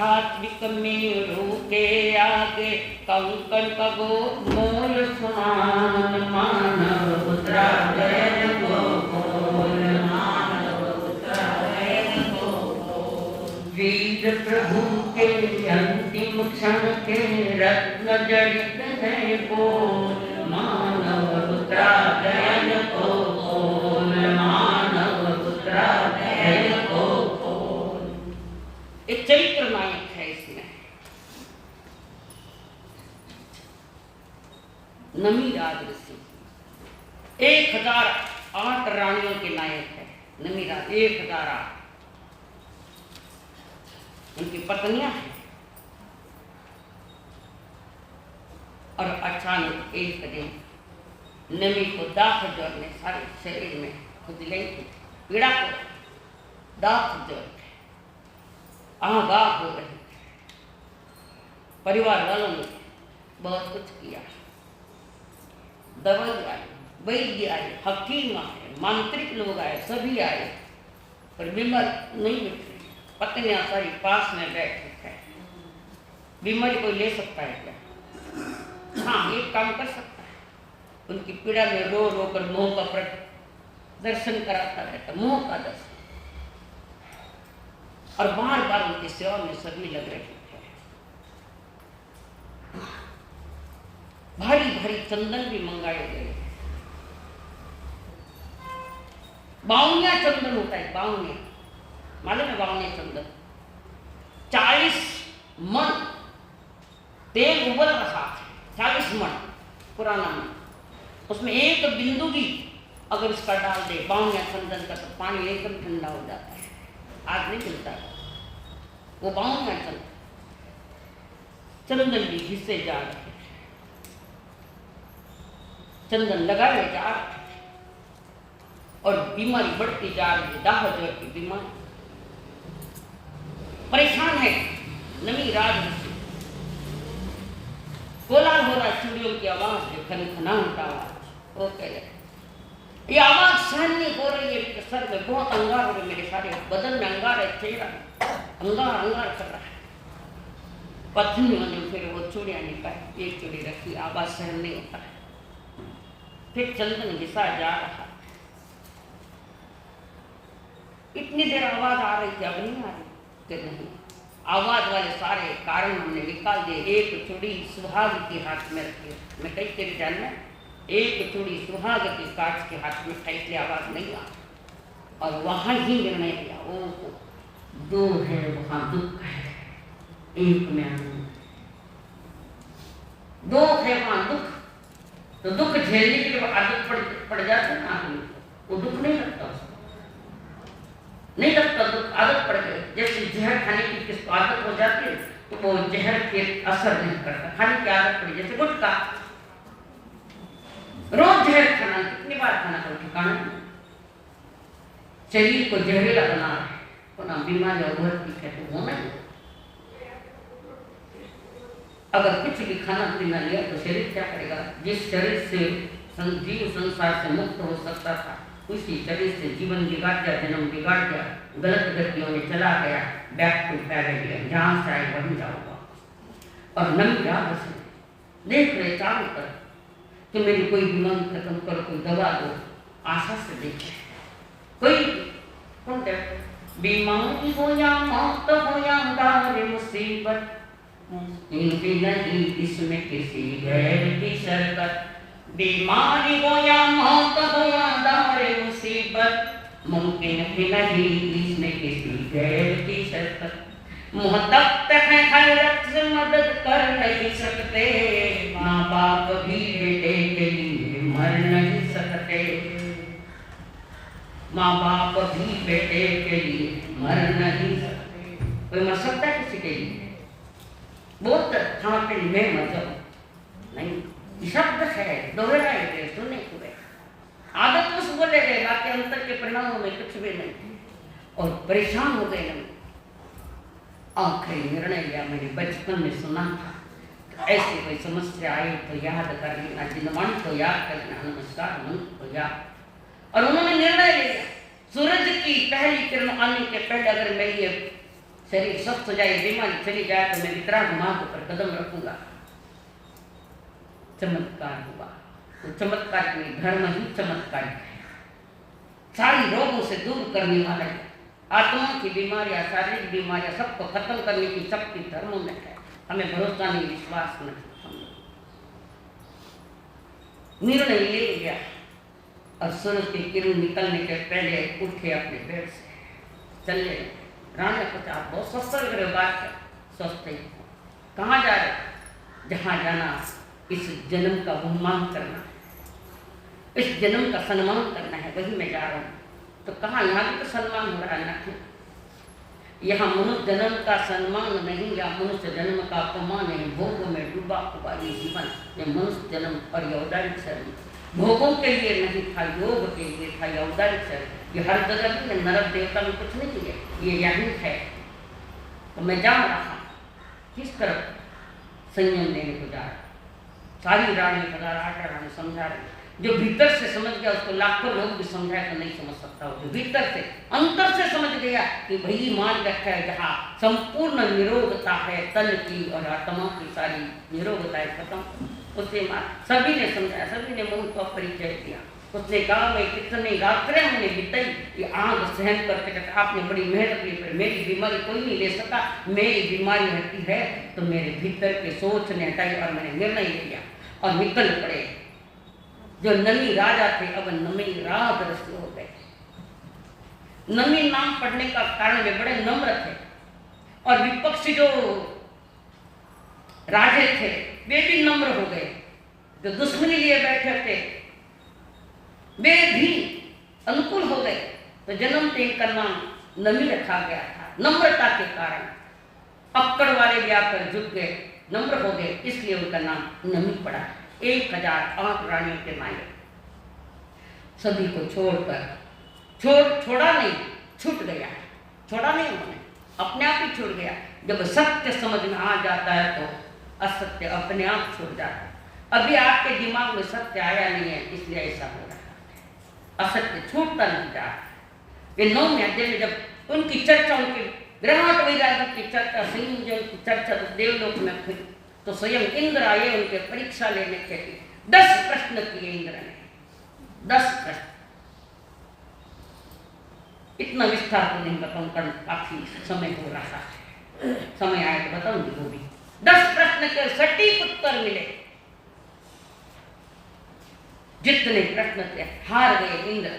आध्यात्मिक मेरों के आगे कंकड़ का वो मोल समान मानव उतरा गए गोकुल मानव उतरा गए गोकुल। वीर प्रभु के अंतिम क्षण के रत्न जड़ित है बोल मानव उतरा गए गोकुल मानव उतरा गए गोकुल। एक चरित्र नायक है इसमें, नमीराज ऋषि 1008 रानियों के नायक है नमीराज, 1008 उनकी पत्नियां हैं। और अचानक एक दिन नमी को दाख ज्वर ने सारे शरीर में खुजलाई थी, पीड़ा को दाख ज्वर आगाह हो रही। परिवार वालों ने बहुत कुछ किया, दवाई आई, वैद्य आए, हकीम आए, मांत्रिक लोग आए, सभी आए, पर बीमारी नहीं मिट रही। पत्नियां सारी पास में बैठे थे। बीमारी कोई ले सकता है क्या? हाँ, एक काम कर सकता है, उनकी पीड़ा में रो रो कर मोह का दर्शन कराता रहता, मोह का दर्शन। और बार बार उनकी सेवा में सभी लग रहे थे। भारी भारी चंदन भी मंगाए गए। बावनिया चंदन होता है, बावनिया मालूम है? बावनिया चंदन 40 मन तेल उबल रहा है, 40 मन पुराना मन, उसमें एक बिंदु भी अगर इसका डाल दे बावनिया चंदन का तो पानी एकदम ठंडा हो जाता है, आग नहीं मिलता है। वो बावनिया चंदन भी घिसे जा रहे, चंदन लगाए जा रहे और बीमारी बढ़ती जा रही है, दाह ज्वर की बीमारी। परेशान है नमीराज ऋषि, कोलाहल हो रहा, चूड़ियों की आवाज है, खनखनाहट आवाज। वो कह रहे ये आवाज सहन नहीं हो रही है, कि सर में बहुत अंगार हो रहे, मेरे सारे बदन में अंगार है, चेहरा अंगार अंगार कर रहा है। पत्नियों ने फिर वो चूड़ियां निकाली, एक चूड़ी रखी, आवाज सहन नहीं होता है। फिर चंदन घिसा जा रहा, इतनी देर आवाज आ रही थी, अब नहीं आ रही कि नहीं। आवाज वाले सारे कारण हमने निकाल दिए। एक चूड़ी सुहाग के हाथ में रखी, मैं कई तेरे ध्यान में, एक चूड़ी सुहाग के कांच के हाथ में था, इसलिए आवाज नहीं आ। और वहां ही निर्णय लिया, ओ दो है वहां दुख है, एक में आनंद। दो है वहां दुख, तो दुख झेलने के लिए आदत पड़ जाती है ना आदमी को, वो दुख नहीं लगता, उसको नहीं लगता दुख, आदत पड़ गई। जैसे जहर खाने की किसको आदत हो जाती है तो वो जहर के असर नहीं करता, खाने की आदत पड़ी। जैसे गुटखा, रोज जहर खाना, कितनी बार खाना कोई ठिकाना नहीं। शरीर को जहरीला बना है, तो ना बीमारी उभरती है, तो वो नहीं। अगर कुछ भी खाना पीना लिया तो शरीर क्या करेगा? जिस शरीर से जीव संसार से मुक्त हो सकता था, उसी शरीर से जीवन बिगाड़ दिया, जन्म बिगाड़ दिया, गलत गतियों में चला गया, बैक टू पैराडाइज, जहां से आए वहीं जाऊंगा। और नमीराज देख रहे चारों तरफ कि मेरी कोई बीमारी खत्म करो, कोई दवा दो, आशा से देखे कोई कौन कहते, बीमारी हो या मौत हो या दार मुसीबत, इनकी नहीं इसमें किसी गैर की शरकत। बीमारी हो या मौत हो या दार मुसीबत, मुमकिन ही नहीं इसमें किसी गैर की शरकत। मुहतक्त है खैरत से मदद कर नहीं सकते, माँ बाप भी बेटे के लिए मर नहीं सकते, माँ बाप भी बेटे के लिए मर नहीं सकते। कोई मर सकता है किसी के लिए? बहुत खाना पीने में मर जाओ नहीं, शब्द है दोहराए गए, सुने हुए, आदत उस बोले गए, बाकी अंतर के परिणामों में कुछ भी नहीं। और परेशान हो गए हम। आखिरी निर्णय लिया, मैंने बचपन में सुना था, तो ऐसी कोई समस्या आई तो याद कर लेना, जिनवाणी को याद कर लेना, नमस्कार मंत्र को याद। और उन्होंने निर्णय लिया, सूरज की पहली किरण आने के पहले अगर मैं ये शरीर स्वस्थ हो जाए, बीमारी चली जाए तो मैं वितराग मार्ग पर कदम रखूंगा। चमत्कार हुआ। तो चमत्कार के लिए धर्म ही चमत्कार है, सारी रोगों से दूर करने वाला है। आत्मा की बीमारियां, शारीरिक बीमारियां सबको खत्म करने की शक्ति धर्म में है। हमें भरोसा नहीं, विश्वास नहीं। निर्णय ले लिया और सूरज की किरण निकलने के पहले उठे अपने बेड से, चले। राणा कुछ आप बहुत स्वस्थ लग रहे हो, बात है सोचते ही कहाँ जा रहे? जहाँ जाना इस जन्म का बहुमान करना, इस जन्म का सम्मान करना है, वही मैं जा रहा हूँ। तो कहाँ, यहाँ भी तो सम्मान हो रहा है ना। यहाँ मनुष्य जन्म का सम्मान नहीं, या मनुष्य जन्म का अपमान है। भोग में डूबा हुआ ये जीवन, ये मनुष्य जन्म और औदारिक शरीर भोगों के लिए नहीं था, योग के लिए था। ये औदारिक शरीर ये हर जगह भी नरक देवता में कुछ नहीं किया, ये यही है। तो मैं जा रहा किस तरफ? संयम देने को जा रहा। सारी रानी 1008 रानी समझा रही। जो भीतर से समझ गया उसको लाखों लोग भी समझाए तो नहीं समझ सकता। जो भीतर से अंतर से समझ गया कि वही मार्ग है जहाँ संपूर्ण निरोगता है, तन की और आत्मा की सारी निरोगता है खत्म, उससे सभी ने समझाया, सभी ने मुंह को परिचय दिया। उसने कहा मैं कितनी रात्रें मैंने बिताई ये आग सहन करते करते, आपने बड़ी मेहनत की, पर मेरी बीमारी कोई नहीं ले सका। मेरी बीमारी हटी है तो मेरे भीतर के सोच ने हटाई और मैंने निर्णय लिया और निकल पड़े। जो नमी राजा थे अब नमी राजर्षि हो गए। नमी नाम पढ़ने का कारण वे बड़े नम्र थे, और विपक्षी जो राजे थे वे भी नम्र हो गए। जो दुश्मनी लिए बैठे थे वे भी अनुकूल हो गए। तो जन्म से इनका नाम नमी रखा गया था, नम्रता के कारण। अक्कड़ वाले भी आकर झुक गए, नम्र हो गए, इसलिए उनका नाम नमी पड़ा। 1008 रानियों के नायक सभी को छोड़कर छोड़ा नहीं, छूट गया। छोड़ा नहीं उन्होंने, अपने आप ही छूट गया। जब सत्य समझ में आ जाता है तो असत्य अपने आप छूट जाता है। अभी आपके दिमाग में सत्य आया नहीं है, इसलिए ऐसा हो रहा है। असत्य छूटता नहीं जा रहा। ये 9वें अध्याय में जब उनकी चर्चा, उनके ग्रहाट वैराग्य की चर्चा, संयोजन की चर्चा देवलोक में हुई तो स्वयं इंद्र आए उनके परीक्षा लेने के लिए। 10 प्रश्न किए इंद्र ने, 10 प्रश्न। इतना विस्तार तो नहीं बताऊं कारण काफी समय हो रहा है, समय आए तो बताऊंगी वो भी। 10 प्रश्न के सटीक उत्तर मिले। जितने प्रश्न थे हार गए इंद्र।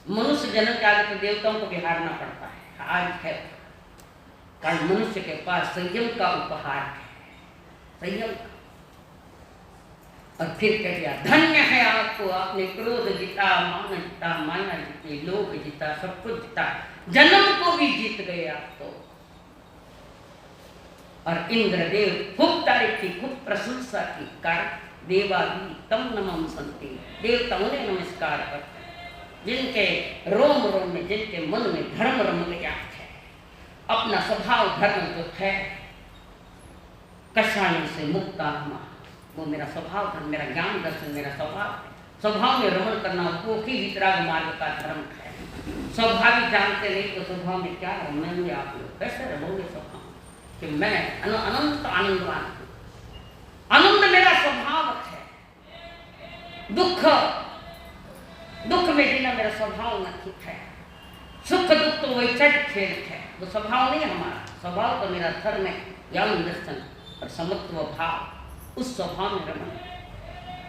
मनुष्य जन्म के आगे तो देवताओं को भी हारना पड़ता है, आज है, कारण मनुष्य के पास संयम का उपहार है, संयम। और फिर कह दिया धन्य है आपको, आपने क्रोध जीता, मान जीता, माया जीती, लोभ जीता, सब कुछ जीता, जन्म को भी जीत गए आप तो। और इंद्रदेव खूब तारीफ की, खूब प्रशंसा की, कारण देवादी तम नमः संति, देवता उन्हें नमस्कार करते हैं जिनके रोम रोम में, जिनके मन में धर्म रम गया है। अपना स्वभाव धर्म जो है, कषायों से मुक्त आत्मा, वो मेरा स्वभाव धर्म, मेरा ज्ञान दर्शन मेरा स्वभाव में रमण करना, वो ही वितराग मार्ग का धर्म है। स्वभाव ही जानते नहीं तो स्वभाव में क्या रमेंगे आप लोग, कैसे रहोगे स्वभाव कि मैं अनंत आनंदवान हूँ। आनंद मेरा स्वभाव है, दुख में जीना मेरा स्वभाव नहीं है। सुख दुख तो वही चट खेल है, वो स्वभाव नहीं हमारा। स्वभाव तो मेरा धर्म है, ज्ञान दर्शन और समत्व भाव, उस स्वभाव में रमन।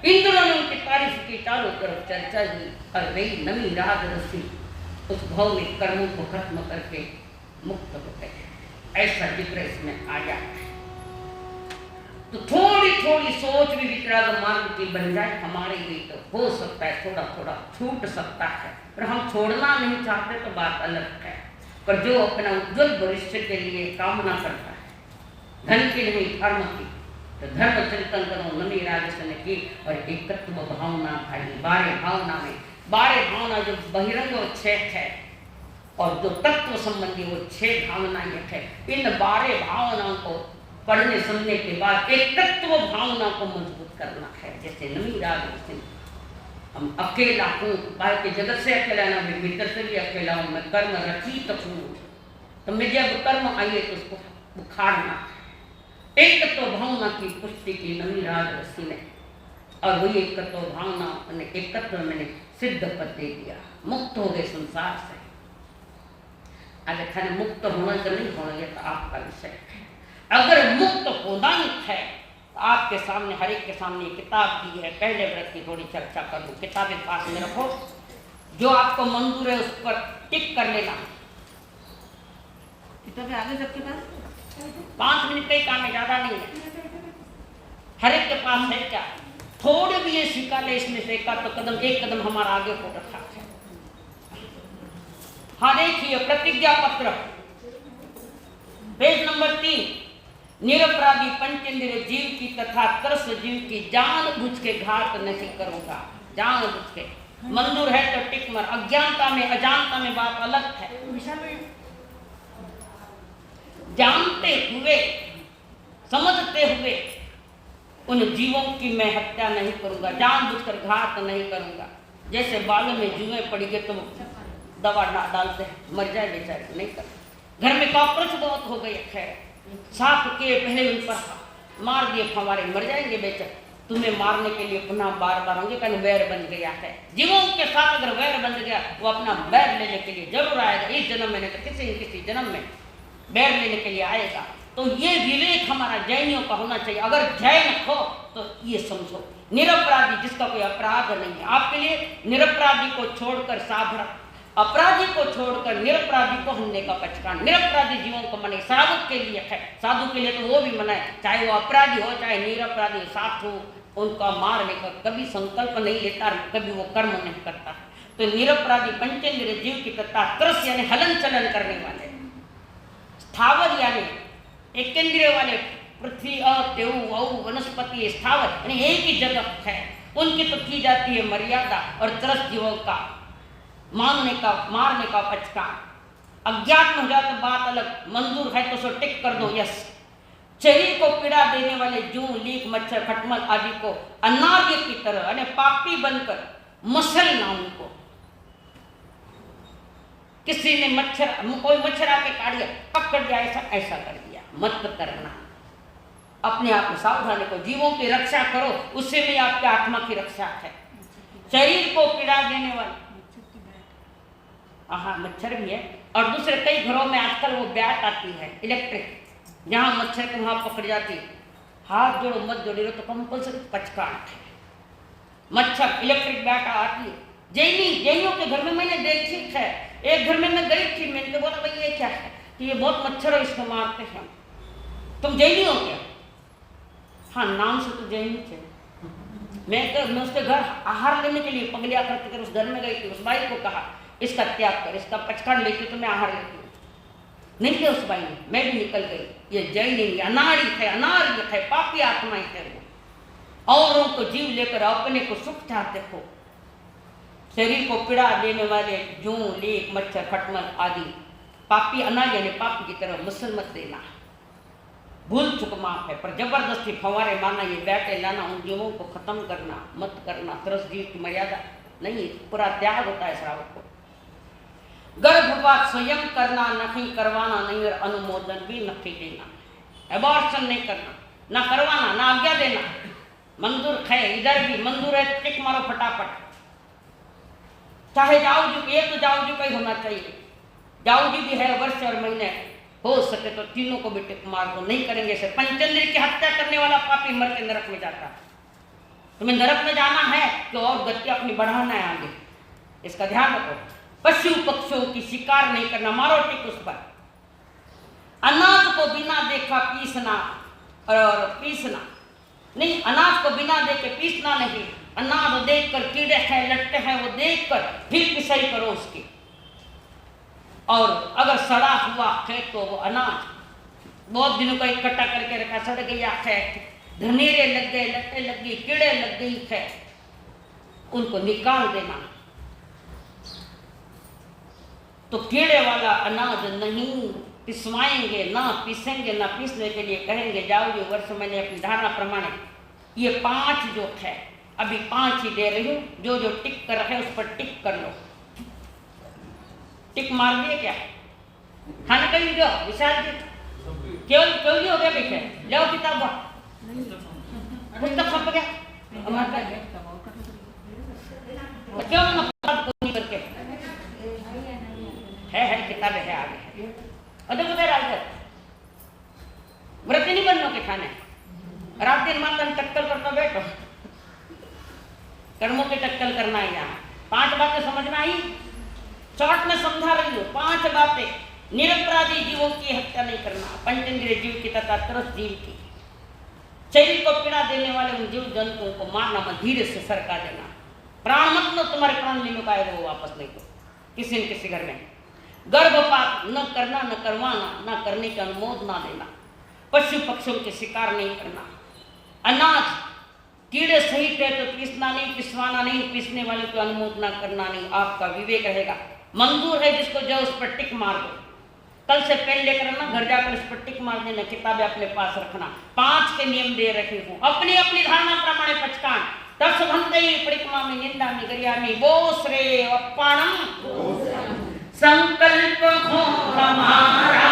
इंद्रों ने उनकी तारीफ की, चारों तरफ चर्चा की, और वही नमी राजर्षि उस भाव में कर्मों को खत्म करके मुक्त हो गए। ऐसा जिक्र इसमें आया है। तो थोड़ी थोड़ी सोच भी वितराग मार्ग की बन जाए हमारे लिए तो हो सकता है, थोड़ा थोड़ा छूट सकता है। पर हम छोड़ना नहीं चाहते तो बात अलग है। पर जो अपना उज्जवल भविष्य के लिए कामना करता है, धन की नहीं धर्म की, तो धर्म चिंतन करो नमी राजर्षि ने की। और एकत्व भावना भाई, 12 भावना में 12 भावना जो बहिरंग और 6 है, और जो तत्व संबंधी वो 6 भावनाएं है। इन 12 भावनाओं को पढ़ने सुनने के बाद एक तत्व भावना को मजबूत करना है। जैसे नमी राजर्षि, हम अकेला हूँ, बाहर के जगत से अकेला ना, मैं भीतर से भी अकेला हूँ, मैं कर्म रचित हूँ, तो मैं जब कर्म आइए तो उसको उखाड़ना। एक तो भावना की पुष्टि की नवी राज रसी ने, और वही एकत्व भावना ने एकत्व मैंने सिद्ध पद दे दिया, मुक्त हो गए संसार से। अगर खाने मुक्त होना तो नहीं होना, ये तो आपका विषय है। अगर मुक्त होना ही है तो आपके सामने, हर एक के सामने किताब दी है, पहले व्रत की थोड़ी चर्चा कर लूँ। किताबें पास में रखो, जो आपको मंजूर है उस पर टिक कर लेना। किताबें आगे सबके पास 5 मिनट का ही काम है, ज्यादा नहीं है। हर एक के पास है क्या? थोड़े भी ये सीखा ले इसमें से एक कदम हमारा आगे हो रखा है। हाँ देखिए, प्रतिज्ञा पत्र पेज नंबर 3, निरपराधी पंचेंद्रिय जीव की तथा तरस जीव की जान बुझ के घात नहीं करूंगा। जान बुझ के मंजूर है तो टिक मर। अज्ञानता में अजानता में बात अलग है। जानते हुए समझते हुए उन जीवों की मैं हत्या नहीं करूंगा, जानबूझकर घात नहीं करूंगा। जैसे बालों में जुएं पड़ी गए तो दवा डालते हैं, मर जाए बेचारे, नहीं कर। घर में कॉकरोच बहुत हो गए, खैर साफ किए, पहले उन पर मार दिए फवारे, मर जाएंगे बेचारे। तुम्हें मारने के लिए पुनः बार बार होंगे, कहने वैर बन गया है। जीवों के साथ अगर वैर बन गया, वो अपना बैर लेने के लिए जरूर आएगा। इस जन्म में नहीं तो किसी जन्म में बैर लेने के लिए आएगा। तो ये विवेक हमारा जैनियों का होना चाहिए। अगर जैन हो तो ये समझो, निरपराधी जिसका कोई अपराध नहीं है, आपके लिए निरपराधी को छोड़कर साधना, अपराधी को छोड़कर निरपराधी को हनने का पचकान। निरपराधी जीवों को मनाए, साधु के लिए है, साधु के लिए तो वो भी मनाए, चाहे वो अपराधी हो चाहे निरपराधी साधु, उनका मारने का कभी संकल्प नहीं लेता, कभी वो कर्म नहीं करता। तो निरपराधी पंचेंद्रिय जीव की तथा त्रस यानी हलन चलन करने वाले, स्थावर यानी एकेंद्रिय वाले, पृथ्वी देव वनस्पति स्थावर यानी एक ही जगह है, उनकी तो की जाती है मर्यादा। और त्रस जीवों का मारने का पचकान। अज्ञात में हो जाए तो बात अलग, मंजूर है तो सो टिक कर दो, यस। शरीर को पीड़ा देने वाले जूं, लीक, मच्छर, खटमल आदि को अनार्य की तरह यानी पापी बनकर मसलना उनको। किसी ने कोई मच्छर आके काट दिया, पकड़ दिया, ऐसा कर दिया, मत करना। अपने आप में सावधानी को, जीवों की रक्षा करो, उससे भी आपके आत्मा की रक्षा है। शरीर को पीड़ा देने वाले, हाँ मच्छर भी है। और दूसरे कई घरों में आजकल वो बैट आती है इलेक्ट्रिक, जहाँ मच्छर को वहाँ पकड़ जाती, हाथ जोड़ो मत जोड़ो तो कंपल्सरी पचकान है। मच्छर इलेक्ट्रिक बैट आती है। जैनियों के घर में मैंने देखी है। एक घर में मैं गई थी, मैंने बोला भाई ये क्या है, कि ये बहुत मच्छर है, इसको मारते हैं। तुम जैनी हो क्या? हाँ नाम से तो जैनी थे। मैं उसके घर आहार लेने के लिए पगलिया करते उस घर में गई थी। उस भाई को कहा इसका त्याग कर, इसका पचकान लेती तो मैं आहार लेती हूँ। नहीं थे उस भाई ने, मैं भी निकल गई। ये जैन नहीं, अनाड़ी है, अनार्य है, पापी आत्मा है वो। औरों को जीव लेकर अपने को सुख चाहते हो। शरीर को पीड़ा देने वाले जूं, लीक, मच्छर, खटमल आदि पापी अनार्य यानी पापी की तरह मसल मत देना। भूल चुक माफ है, पर जबरदस्ती फवारे मारना, ये बैठे लाना, उन जीवों को खत्म करना मत करना। तरस जीव की मर्यादा नहीं, पूरा त्याग होता है श्रावक को। गर्भपात स्वयं करना नहीं, करवाना नहीं, और अनुमोदन भी नहीं देना। एबॉर्शन नहीं करना, ना करवाना ना आज्ञा देना। मंजूर है, इधर भी मंजूर है, टिक मारो फटाफट। चाहे जाओ जी, ये तो जाओ जी का ही होना चाहिए। जाओ जी भी है, वर्ष और महीने हो सके तो तीनों को भी टिक मार दो। नहीं करेंगे से पंचेंद्रिय की हत्या करने वाला पापी मर के नरक में जाता है। तुम्हें नरक में जाना है तो और गति अपनी बढ़ाना है आगे, इसका ध्यान रखो। पशु पक्षियों की शिकार नहीं करना, मारो टिक उस पर। अनाज को बिना देखा पीसना और पीसना नहीं, अनाज को बिना देखे पीसना नहीं। अनाज देख कर, कीड़े हैं लट्टे हैं वो देख कर फिर पिसाई करो उसकी। और अगर सड़ा हुआ है तो वो अनाज बहुत दिनों का इकट्ठा करके रखा, सड़ गया है, धनेरे लग गए, लट्टे लग गई, कीड़े लग गई है, उनको निकाल देना। तो कीड़े वाला अनाज नहीं पिसवाएंगे, ना पीसेंगे, ना पीसने के लिए कहेंगे जाओ ये वर्ष मैंने अपनी धारणा प्रमाण ये 5 जो है, अभी 5 ही दे रही हूँ, जो जो टिक कर रहे उस पर टिक कर लो। टिक मार दिए क्या? खाने कहीं जो विशाल जी केवल केवल हो गया बैठे जाओ किताब पुस्तक छप गया हमारा क्यों ना करके है किताबें है आगे अदर उधर आगे व्रत नहीं बनने के खाने रात दिन माता टक्कर करता बैठो कर्मों के टक्कर करना है यहाँ 5 बातें समझ में आई शॉर्ट में समझा रही हूँ 5 बातें निरपराधी जीवों की हत्या नहीं करना पंचेंद्रिय जीव की तथा तरस जीव की शरीर को पीड़ा देने वाले उन जीव जंतुओं को मारना मत धीरे से सरका देना प्राण मत लो तुम्हारे प्राण लेने का आएगा वो वापस नहीं दो किसी न किसी घर में गर्भपात न करना न करवाना न करने का अनुमोदन ना देना पशु पक्षियों के शिकार नहीं करना अनाज कीड़े सहित है तो पीसना नहीं पिसवाना नहीं पीसने वाले को अनुमोदना करना नहीं आपका विवेक रहेगा मंजूर है जिसको जो उस पर टिक मार दो कल से पेन लेकर ना घर जाकर उस पर टिक मार देना किताबें अपने पास रखना 5 के नियम दे रखे हूँ अपनी अपनी धारणा प्रमाणे पचकान दस भंते परिक्रमा में निंदा में गरिया में वो श्रेय अपाणम संकल्प हो हमारा